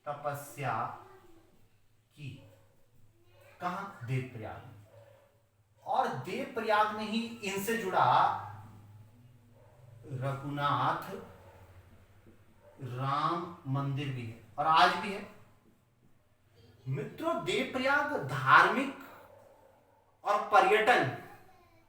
तपस्या की। कहां, देवप्रयाग में। और देवप्रयाग में ही इनसे जुड़ा रघुनाथ राम मंदिर भी है और आज भी है। मित्रों, देवप्रयाग धार्मिक और पर्यटन,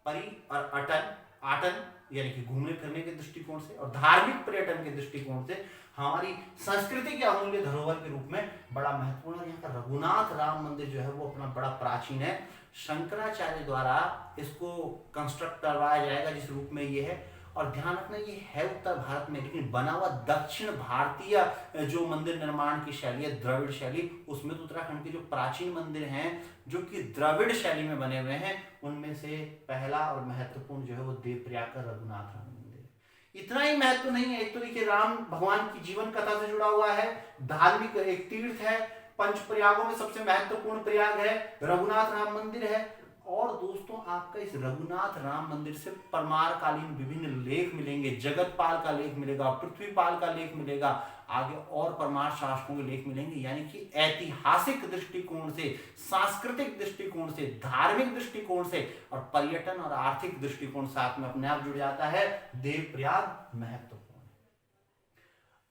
परि और अटन, आटन यानी कि घूमने फिरने के दृष्टिकोण से और धार्मिक पर्यटन के दृष्टिकोण से हमारी संस्कृति के अमूल्य धरोहर के रूप में बड़ा महत्वपूर्ण है। यहाँ का रघुनाथ राम मंदिर जो है वो अपना बड़ा प्राचीन है। शंकराचार्य द्वारा इसको कंस्ट्रक्ट करवाया जाएगा जिस रूप में ये है। और ध्यान रखना ये है उत्तर भारत में, लेकिन बना हुआ दक्षिण भारतीय जो मंदिर निर्माण की शैली है, द्रविड़ शैली, उसमें तो उत्तराखंड के जो प्राचीन मंदिर हैं जो कि द्रविड़ शैली में बने हुए हैं, उनमें से पहला और महत्वपूर्ण जो है वो देवप्रयाग का रघुनाथ राम मंदिर है। इतना ही महत्व नहीं है, एक तो देखिए राम भगवान की जीवन कथा से जुड़ा हुआ है, धार्मिक एक तीर्थ है, पंच प्रयागों में सबसे महत्वपूर्ण प्रयाग है, रघुनाथ राम मंदिर है। और दोस्तों आपका इस रघुनाथ राम मंदिर से परमार कालीन विभिन्न लेख मिलेंगे, जगतपाल का लेख मिलेगा, पृथ्वीपाल का लेख मिलेगा, आगे और परमार शासकों के लेख मिलेंगे। यानी कि ऐतिहासिक दृष्टिकोण से, सांस्कृतिक दृष्टिकोण से, धार्मिक दृष्टिकोण से और पर्यटन और आर्थिक दृष्टिकोण साथ में अपने आप जुड़ जाता है। देवप्रयाग महत्वपूर्ण है।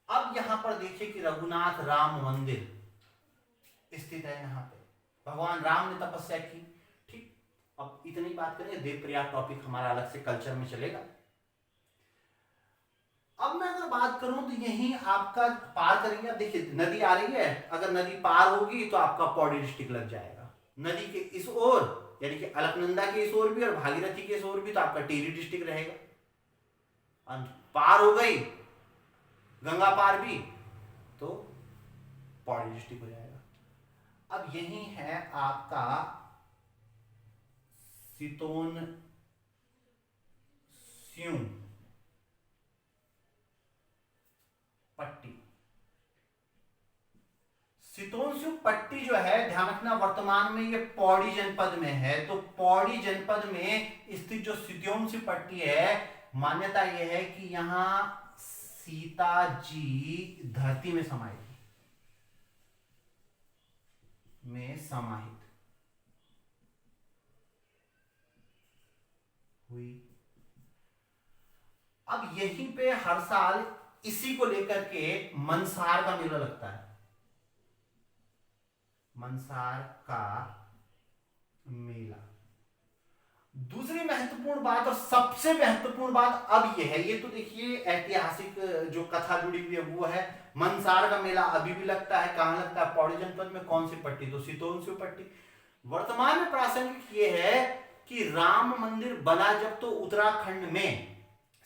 अब यहां पर देखिए कि रघुनाथ राम मंदिर स्थित है। यहाँ पे भगवान राम ने तपस्या की। अब इतनी बात करेंगे, देवप्रयाग टॉपिक हमारा अलग से कल्चर में चलेगा। अब मैं अगर बात करूं तो यही आपका पार करेंगे। अब देखिए नदी आ रही है, अगर नदी पार होगी तो आपका पौड़ी डिस्ट्रिक्ट लग जाएगा। नदी के इस ओर यानी कि अलकनंदा के इस ओर भी और भागीरथी के इस ओर भी तो आपका टिहरी डिस्ट्रिक्ट रहेगा। पार हो गई गंगा पार भी तो पौड़ी डिस्ट्रिक्ट हो जाएगा। अब यही है आपका सितोन स्यू पट्टी। सितोंस्यू पट्टी जो है, ध्यान रखना वर्तमान में ये पौड़ी जनपद में है। तो पौड़ी जनपद में स्थित जो सितोंस्यू पट्टी है, मान्यता यह है कि यहां सीता जी धरती में समाहित हुई। अब यहीं पे हर साल इसी को लेकर के मनसार का मेला लगता है। मनसार का मेला। दूसरी महत्वपूर्ण बात और सबसे महत्वपूर्ण बात अब यह है, ये तो देखिए ऐतिहासिक जो कथा जुड़ी हुई है वो है। मनसार का मेला अभी भी लगता है। कहां लगता है? पौड़ी जनपद में। कौन सी पट्टी? तो सितोंस्यू पट्टी। वर्तमान में प्रासंगिक ये है कि राम मंदिर बना जब तो उत्तराखंड में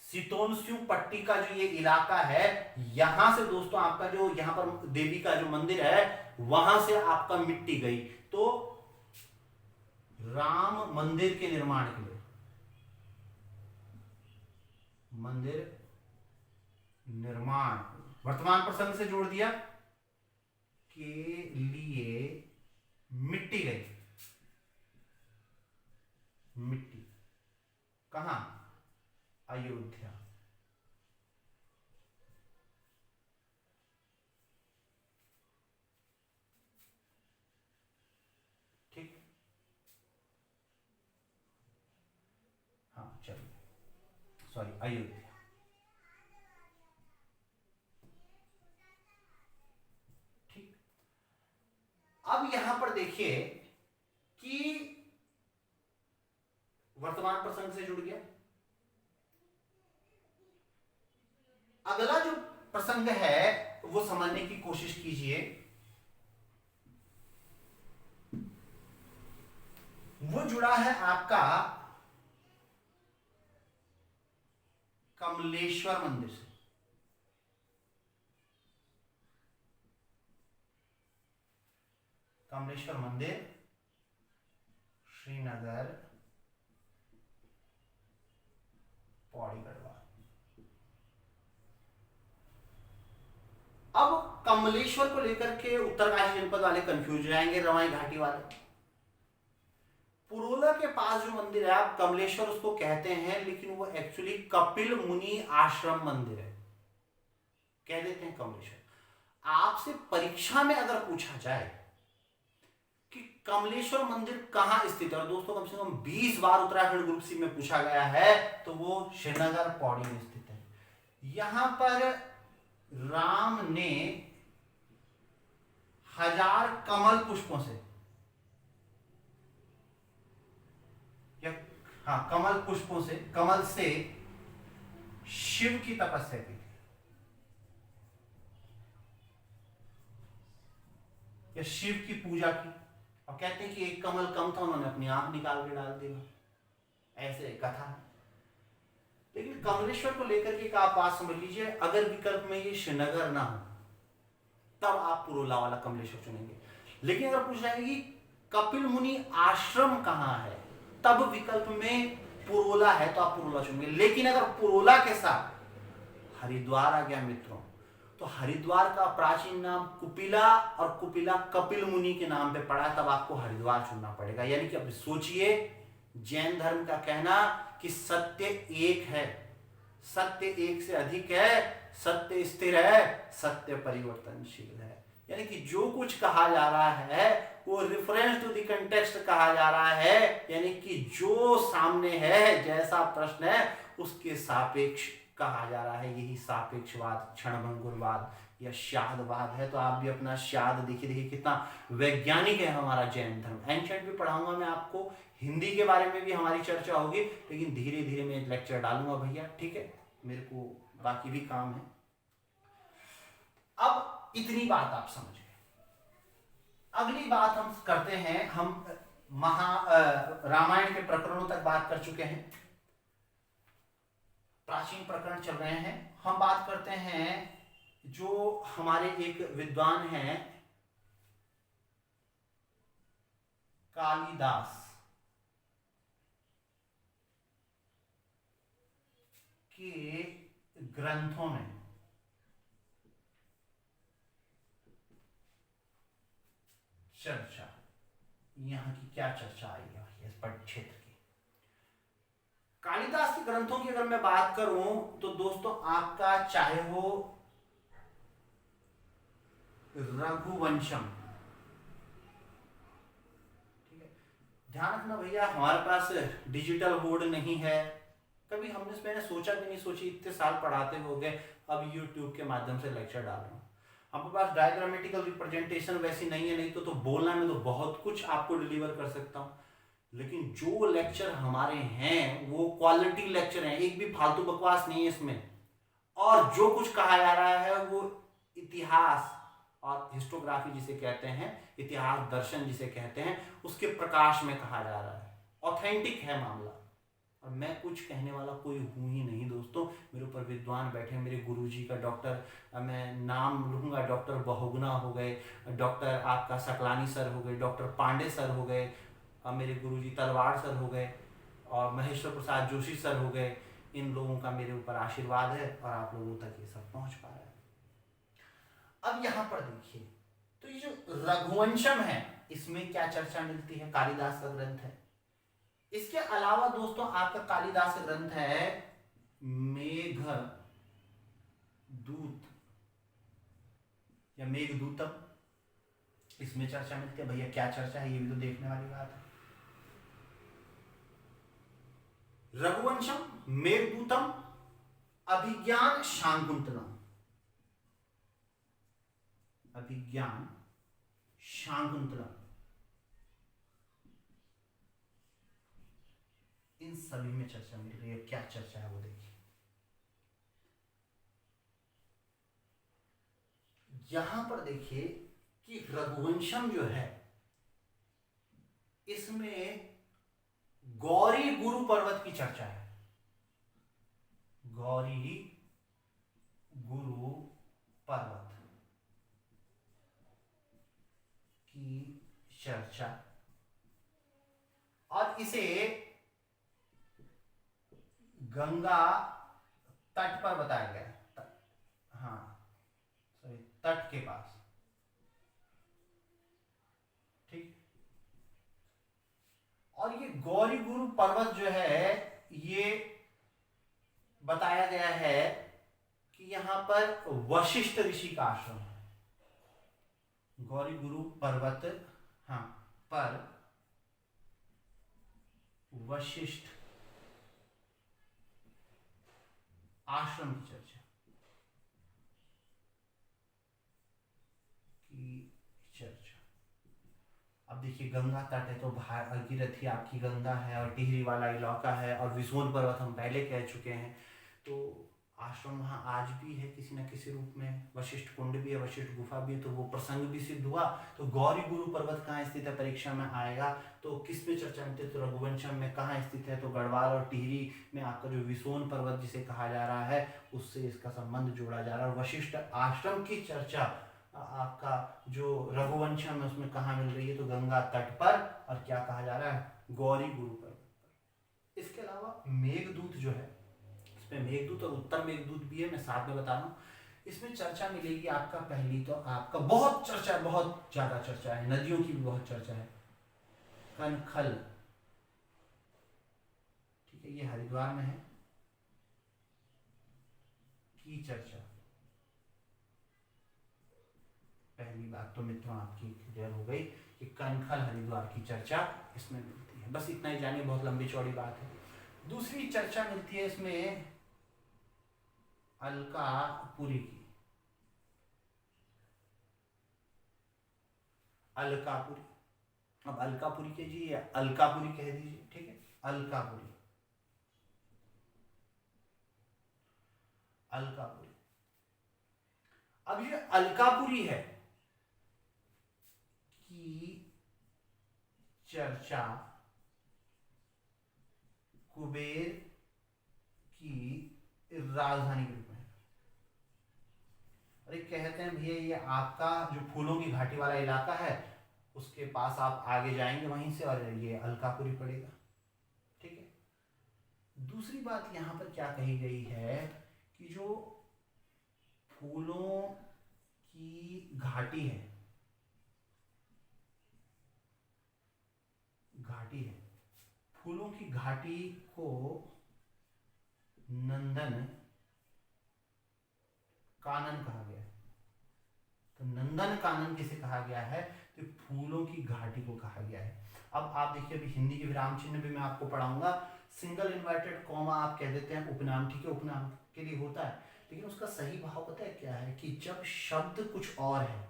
सितोंस्यू पट्टी का जो ये इलाका है, यहां से दोस्तों आपका जो यहां पर देवी का जो मंदिर है वहां से आपका मिट्टी गई। तो राम मंदिर के निर्माण के लिए, मंदिर निर्माण वर्तमान प्रसंग से जोड़ दिया, के लिए मिट्टी गई। मिट्टी कहां? अयोध्या। ठीक, हाँ चलिए, सॉरी, अयोध्या। ठीक, अब यहां पर देखिए कि वर्तमान प्रसंग से जुड़ गया। अगला जो प्रसंग है वो समझने की कोशिश कीजिए। वो जुड़ा है आपका कमलेश्वर मंदिर से। कमलेश्वर मंदिर, श्रीनगर, पौड़ी गढ़वाल। अब कमलेश्वर को लेकर के उत्तरकाशी जनपद वाले कंफ्यूज जाएंगे, रवाई घाटी वाले। पुरोला के पास जो मंदिर है, आप कमलेश्वर उसको कहते हैं, लेकिन वो एक्चुअली कपिल मुनि आश्रम मंदिर है, कह देते हैं कमलेश्वर। आपसे परीक्षा में अगर पूछा जाए कि कमलेश्वर मंदिर कहां स्थित है, और दोस्तों कम से कम 20 बार उत्तराखंड ग्रुप सी में पूछा गया है, तो वो श्रीनगर पौड़ी में स्थित है। यहां पर राम ने 1000 कमल पुष्पों से, या हाँ कमल पुष्पों से, कमल से शिव की तपस्या की, या शिव की पूजा की। और कहते हैं कि एक कमल कम था, उन्होंने अपनी आंख निकाल के डाल दिया, ऐसे कथा है। लेकिन कमलेश्वर को लेकर के एक आप बात समझ लीजिए, अगर विकल्प में ये श्रीनगर ना हो तब आप पुरोला वाला कमलेश्वर चुनेंगे। लेकिन अगर पूछ जाएंगे कि कपिल मुनि आश्रम कहां है, तब विकल्प में पुरोला है तो आप पुरोला चुनेंगे। लेकिन अगर पुरोला के साथ हरिद्वार आ गया मित्रों, तो हरिद्वार का प्राचीन नाम कुपिला, और कुपिला कपिल मुनि के नाम पे पड़ा है, तब आपको हरिद्वार चुनना पड़ेगा। यानी कि अब सोचिए, जैन धर्म का कहना कि सत्य एक है, सत्य एक से अधिक है, सत्य स्थिर है, सत्य परिवर्तनशील है। यानी कि जो कुछ कहा जा रहा है वो रेफरेंस टू द कंटेक्स्ट कहा जा रहा है, यानी कि जो सामने है, जैसा प्रश्न है उसके सापेक्ष कहा जा रहा है। यही सापेक्षवाद, क्षणभंगुरवाद या शादवाद है। तो आप भी अपना शाद देखिए कितना वैज्ञानिक है हमारा जैन धर्म। एंशिएंट भी पढ़ाऊंगा मैं आपको, हिंदी के बारे में भी हमारी चर्चा होगी, लेकिन धीरे धीरे मैं लेक्चर डालूंगा भैया, ठीक है, मेरे को बाकी भी काम है। अब इतनी बात आप समझ गए। अगली बात हम करते हैं, हम रामायण के प्रकरणों तक बात कर चुके हैं, प्राचीन प्रकरण चल रहे हैं। हम बात करते हैं जो हमारे एक विद्वान हैं कालिदास के ग्रंथों में चर्चा, यहां की क्या चर्चा आई है इस क्षेत्र की। कालिदास के ग्रंथों की अगर मैं बात करूं तो दोस्तों आपका चाहे वो रघुवंशम, ठीक है, ध्यान रखना भैया हमारे पास डिजिटल बोर्ड नहीं है, कभी हमने मैंने सोचा भी नहीं, सोची इतने साल पढ़ाते हो गए, अब यूट्यूब के माध्यम से लेक्चर डाल रहा हूँ। आपके पास डायग्रामेटिकल रिप्रेजेंटेशन वैसी नहीं है, नहीं तो बोलना में तो बहुत कुछ आपको डिलीवर कर सकता हूँ, लेकिन जो लेक्चर हमारे हैं वो क्वालिटी लेक्चर हैं, एक भी फालतू बकवास नहीं है इसमें। और जो कुछ कहा जा रहा है वो इतिहास और हिस्टोग्राफी जिसे कहते हैं, इतिहास दर्शन जिसे कहते हैं, उसके प्रकाश में कहा जा रहा है, ऑथेंटिक है मामला। और मैं कुछ कहने वाला कोई हूँ ही नहीं दोस्तों, मेरे ऊपर विद्वान बैठे, मेरे गुरुजी का डॉक्टर, मैं नाम लूँगा, डॉक्टर बहुगुणा हो गए, डॉक्टर आपका सकलानी सर हो गए, डॉक्टर पांडे सर हो गए, मेरे गुरुजी तलवाड़ सर हो गए, और महेश्वर प्रसाद जोशी सर हो गए। इन लोगों का मेरे ऊपर आशीर्वाद है और आप लोगों तक ये सब पहुँच पा रहा है। अब यहां पर देखिए, तो ये जो रघुवंशम है इसमें क्या चर्चा मिलती है, कालिदास का ग्रंथ है। इसके अलावा दोस्तों आपका कालिदास का ग्रंथ है मेघदूत या मेघदूतम, इसमें चर्चा मिलती है। भैया क्या चर्चा है, ये भी तो देखने वाली बात है। रघुवंशम, मेघदूतम, अभिज्ञान शाकुंतलम, अभिज्ञान शाकुंतलम, इन सभी में चर्चा मिल रही है। क्या चर्चा है वो देखिए। यहां पर देखिए कि रघुवंशम जो है इसमें गौरी गुरु पर्वत की चर्चा है। गौरी गुरु पर्वत की चर्चा, और इसे गंगा तट पर बताया गया है। हाँ सॉरी, तट के पास, ठीक। और ये गौरी गुरु पर्वत जो है ये बताया गया है कि यहां पर वशिष्ठ ऋषि का आश्रम है। गौरी गुरु पर्वत, हाँ, पर वशिष्ठ आश्रम की चर्चा अब देखिए गंगा तट है तो भागीरथी आपकी गंगा है और टिहरी वाला इलाका है और विसोन पर्वत हम पहले कह चुके हैं। तो आश्रम वहाँ आज भी है किसी न किसी रूप में। वशिष्ठ कुंड भी है, वशिष्ठ गुफा भी है, तो वो प्रसंग भी सिद्ध हुआ। तो गौरी गुरु पर्वत कहाँ स्थित है, परीक्षा में आएगा। तो किस में चर्चा मिलती है, तो रघुवंशम में कहाँ स्थित है, तो गढ़वाल और टिहरी में आपका जो विसोन पर्वत जिसे कहा जा रहा है उससे इसका संबंध जोड़ा जा रहा है। और वशिष्ठ आश्रम की चर्चा आपका जो रघुवंशम है उसमें कहाँ मिल रही है, तो गंगा तट पर, और क्या कहा जा रहा है, गौरी गुरु पर्वत पर। इसके अलावा मेघदूत जो है, इसमें मेघदूत और उत्तर मेघदूत भी है, मैं साथ में बता रहा हूँ। इसमें चर्चा मिलेगी आपका, पहली तो आपका बहुत चर्चा, बहुत ज्यादा चर्चा है, नदियों की भी बहुत चर्चा है, कनखल, ठीक है, ये हरिद्वार में है, की चर्चा। पहली बात तो मित्रों आपकी क्लियर हो गई कि कनखल हरिद्वार की चर्चा इसमें मिलती है। बस इतना ही जानिए, बहुत लंबी चौड़ी बात है। दूसरी चर्चा मिलती है इसमें अलकापुरी की, अलकापुरी। अब अलकापुरी के जी या अलकापुरी कह दीजिए, ठीक है, अलकापुरी, अलकापुरी। अब ये अलकापुरी है की चर्चा कुबेर की राजधानी के रूप में। अरे कहते हैं भैया ये आपका जो फूलों की घाटी वाला इलाका है उसके पास आप आगे जाएंगे वहीं से, और ये अलकापुरी पड़ेगा, ठीक है। दूसरी बात यहां पर क्या कही गई है कि जो फूलों की घाटी है, घाटी है, फूलों की घाटी को नंदन कानन कहा गया है। तो नंदन कानन किसे कहा गया है, तो फूलों की घाटी को कहा गया है। अब आप देखिए, अभी हिंदी के विराम चिन्ह भी मैं आपको पढ़ाऊंगा। सिंगल इन्वर्टेड कॉमा आप कह देते हैं उपनाम, ठीक है, उपनाम के लिए होता है, लेकिन उसका सही भाव पता है क्या है, कि जब शब्द कुछ और है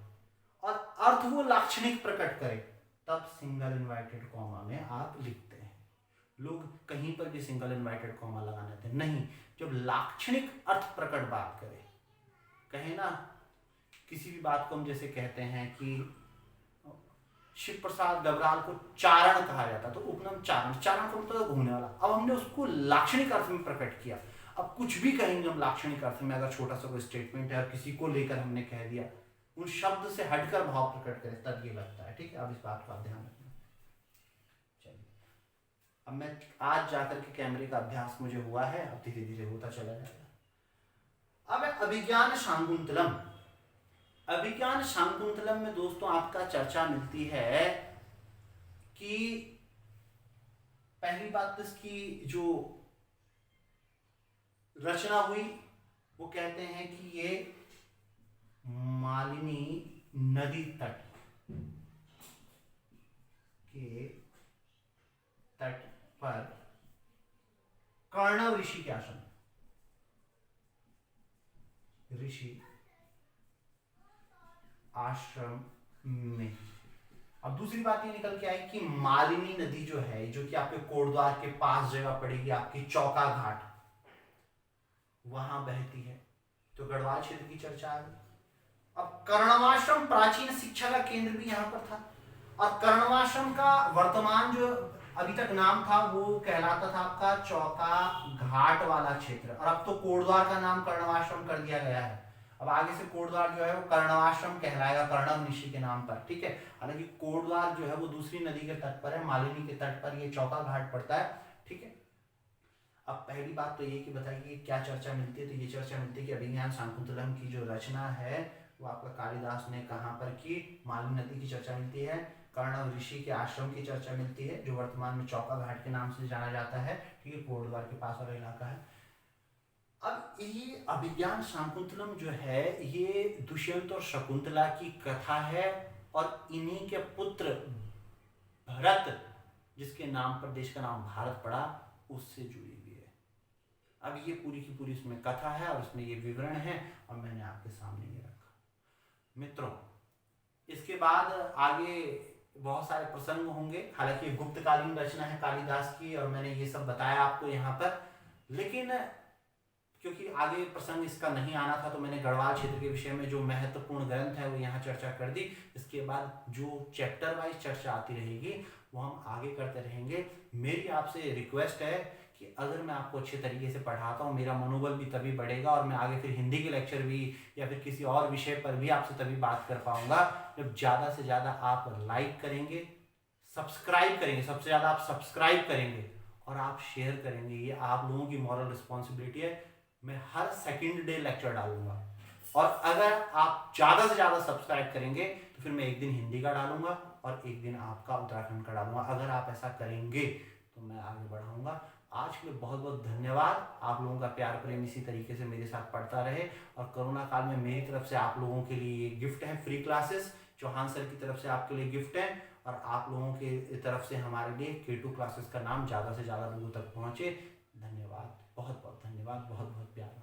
और अर्थ वो लाक्षणिक प्रकट करे तब सिंगल इन्वर्टेड कॉमा में आप लिखते हैं। लोग कहीं पर भी सिंगल इन्वर्टेड कॉमा लगा देते हैं, नहीं, जब लाक्षणिक अर्थ प्रकट बात करे, कहे ना किसी भी बात को हम जैसे कहते हैं कि शिव प्रसाद गबराल को चारण कहा जाता, तो उपनाम चारण, चारण का मतलब घूमने वाला। अब हमने उसको लाक्षणिक अर्थ में प्रकट किया। अब कुछ भी कहेंगे हम लाक्षणिक अर्थ में, अगर छोटा सा कोई स्टेटमेंट है और किसी को लेकर हमने कह दिया, उन शब्द से हटकर भाव प्रकट करें, तब ये लगता है, ठीक है। अब इस बात को आप ध्यान रखना। चलिए, अब मैं आज जाकर के कैमरे का अभ्यास मुझे हुआ है, अब धीरे धीरे होता चला जाएगा। अब अभिज्ञान शाकुंतलम, अभिज्ञान शाकुंतलम में दोस्तों आपका चर्चा मिलती है कि पहली बात तो इसकी जो रचना हुई वो कहते हैं कि ये मालिनी नदी तट के तट पर कर्णव ऋषि के आश्रम में। अब दूसरी बात ये निकल के आई कि मालिनी नदी जो है, जो कि आपके कोटद्वार के पास जगह पड़ेगी, आपकी चौका घाट, वहां बहती है। तो गढ़वाल क्षेत्र की चर्चा आ गई। अब कर्णवाश्रम प्राचीन शिक्षा का केंद्र भी यहां पर था, और कर्णवाश्रम का वर्तमान जो अभी तक नाम था वो कहलाता था आपका चौका घाट वाला क्षेत्र, और अब तो कोटद्वार का नाम कर्णवाश्रम कर दिया गया है। अब आगे से कोटद्वार जो है वो कर्णवाश्रम कहलाएगा, कर्णव ऋषि के नाम पर, ठीक है। हालांकि कोटद्वार जो है वो दूसरी नदी के तट पर है, मालिनी के तट पर ये चौका घाट पड़ता है, ठीक है। अब पहली बात तो ये कि बताइए क्या चर्चा मिलती है। तो ये चर्चा मिलती है कि अभिज्ञान शाकुंतलम की जो रचना है वो आपका कालिदास ने कहाँ पर की, मालिनी नदी की चर्चा मिलती है, कर्णव ऋषि के आश्रम की चर्चा मिलती है जो वर्तमान में चौका घाट के नाम से जाना जाता है, ठीक है, कोटद्वार के पास वाला इलाका है। अब ये अभिज्ञान शाकुंतलम जो है ये दुष्यंत और शकुंतला की कथा है, और इन्हीं के पुत्र भरत, जिसके नाम पर देश का नाम भारत पड़ा, उससे जुड़ी हुई है। अब ये पूरी की पूरी इसमें कथा है और इसमें ये विवरण है, और मैंने आपके सामने ये रखा। मित्रों, इसके बाद आगे बहुत सारे प्रसंग होंगे। हालांकि गुप्तकालीन रचना है कालिदास की, और मैंने ये सब बताया आपको यहाँ पर, लेकिन क्योंकि आगे प्रसंग इसका नहीं आना था तो मैंने गढ़वाल क्षेत्र के विषय में जो महत्वपूर्ण ग्रंथ है वो यहाँ चर्चा कर दी। इसके बाद जो चैप्टर वाइज चर्चा आती रहेगी वो हम आगे करते रहेंगे। मेरी आपसे रिक्वेस्ट है कि अगर मैं आपको अच्छे तरीके से पढ़ाता हूँ, मेरा मनोबल भी तभी बढ़ेगा, और मैं आगे फिर हिंदी के लेक्चर भी या फिर किसी और विषय पर भी आपसे तभी बात कर पाऊंगा जब ज़्यादा से ज़्यादा आप लाइक करेंगे, सब्सक्राइब करेंगे, सबसे ज़्यादा आप सब्सक्राइब करेंगे और आप शेयर करेंगे। ये आप लोगों की मॉरल रिस्पॉन्सिबिलिटी है। मैं हर सेकंड डे लेक्चर डालूंगा, और अगर आप ज़्यादा से ज़्यादा सब्सक्राइब करेंगे तो फिर मैं एक दिन हिंदी का डालूंगा और एक दिन आपका उत्तराखंड का डालूंगा। अगर आप ऐसा करेंगे तो मैं आगे बढ़ाऊंगा। आज के लिए बहुत बहुत धन्यवाद। आप लोगों का प्यार प्रेम इसी तरीके से मेरे साथ पढ़ता रहे, और कोरोना काल में मेरी तरफ से आप लोगों के लिए ये गिफ्ट है, फ्री क्लासेस चौहान सर की तरफ से आपके लिए गिफ्ट है, और आप लोगों के तरफ से हमारे लिए K2 क्लासेस का नाम ज़्यादा से ज़्यादा लोगों तक पहुँचे। धन्यवाद, बहुत बहुत धन्यवाद, बहुत बहुत प्यार।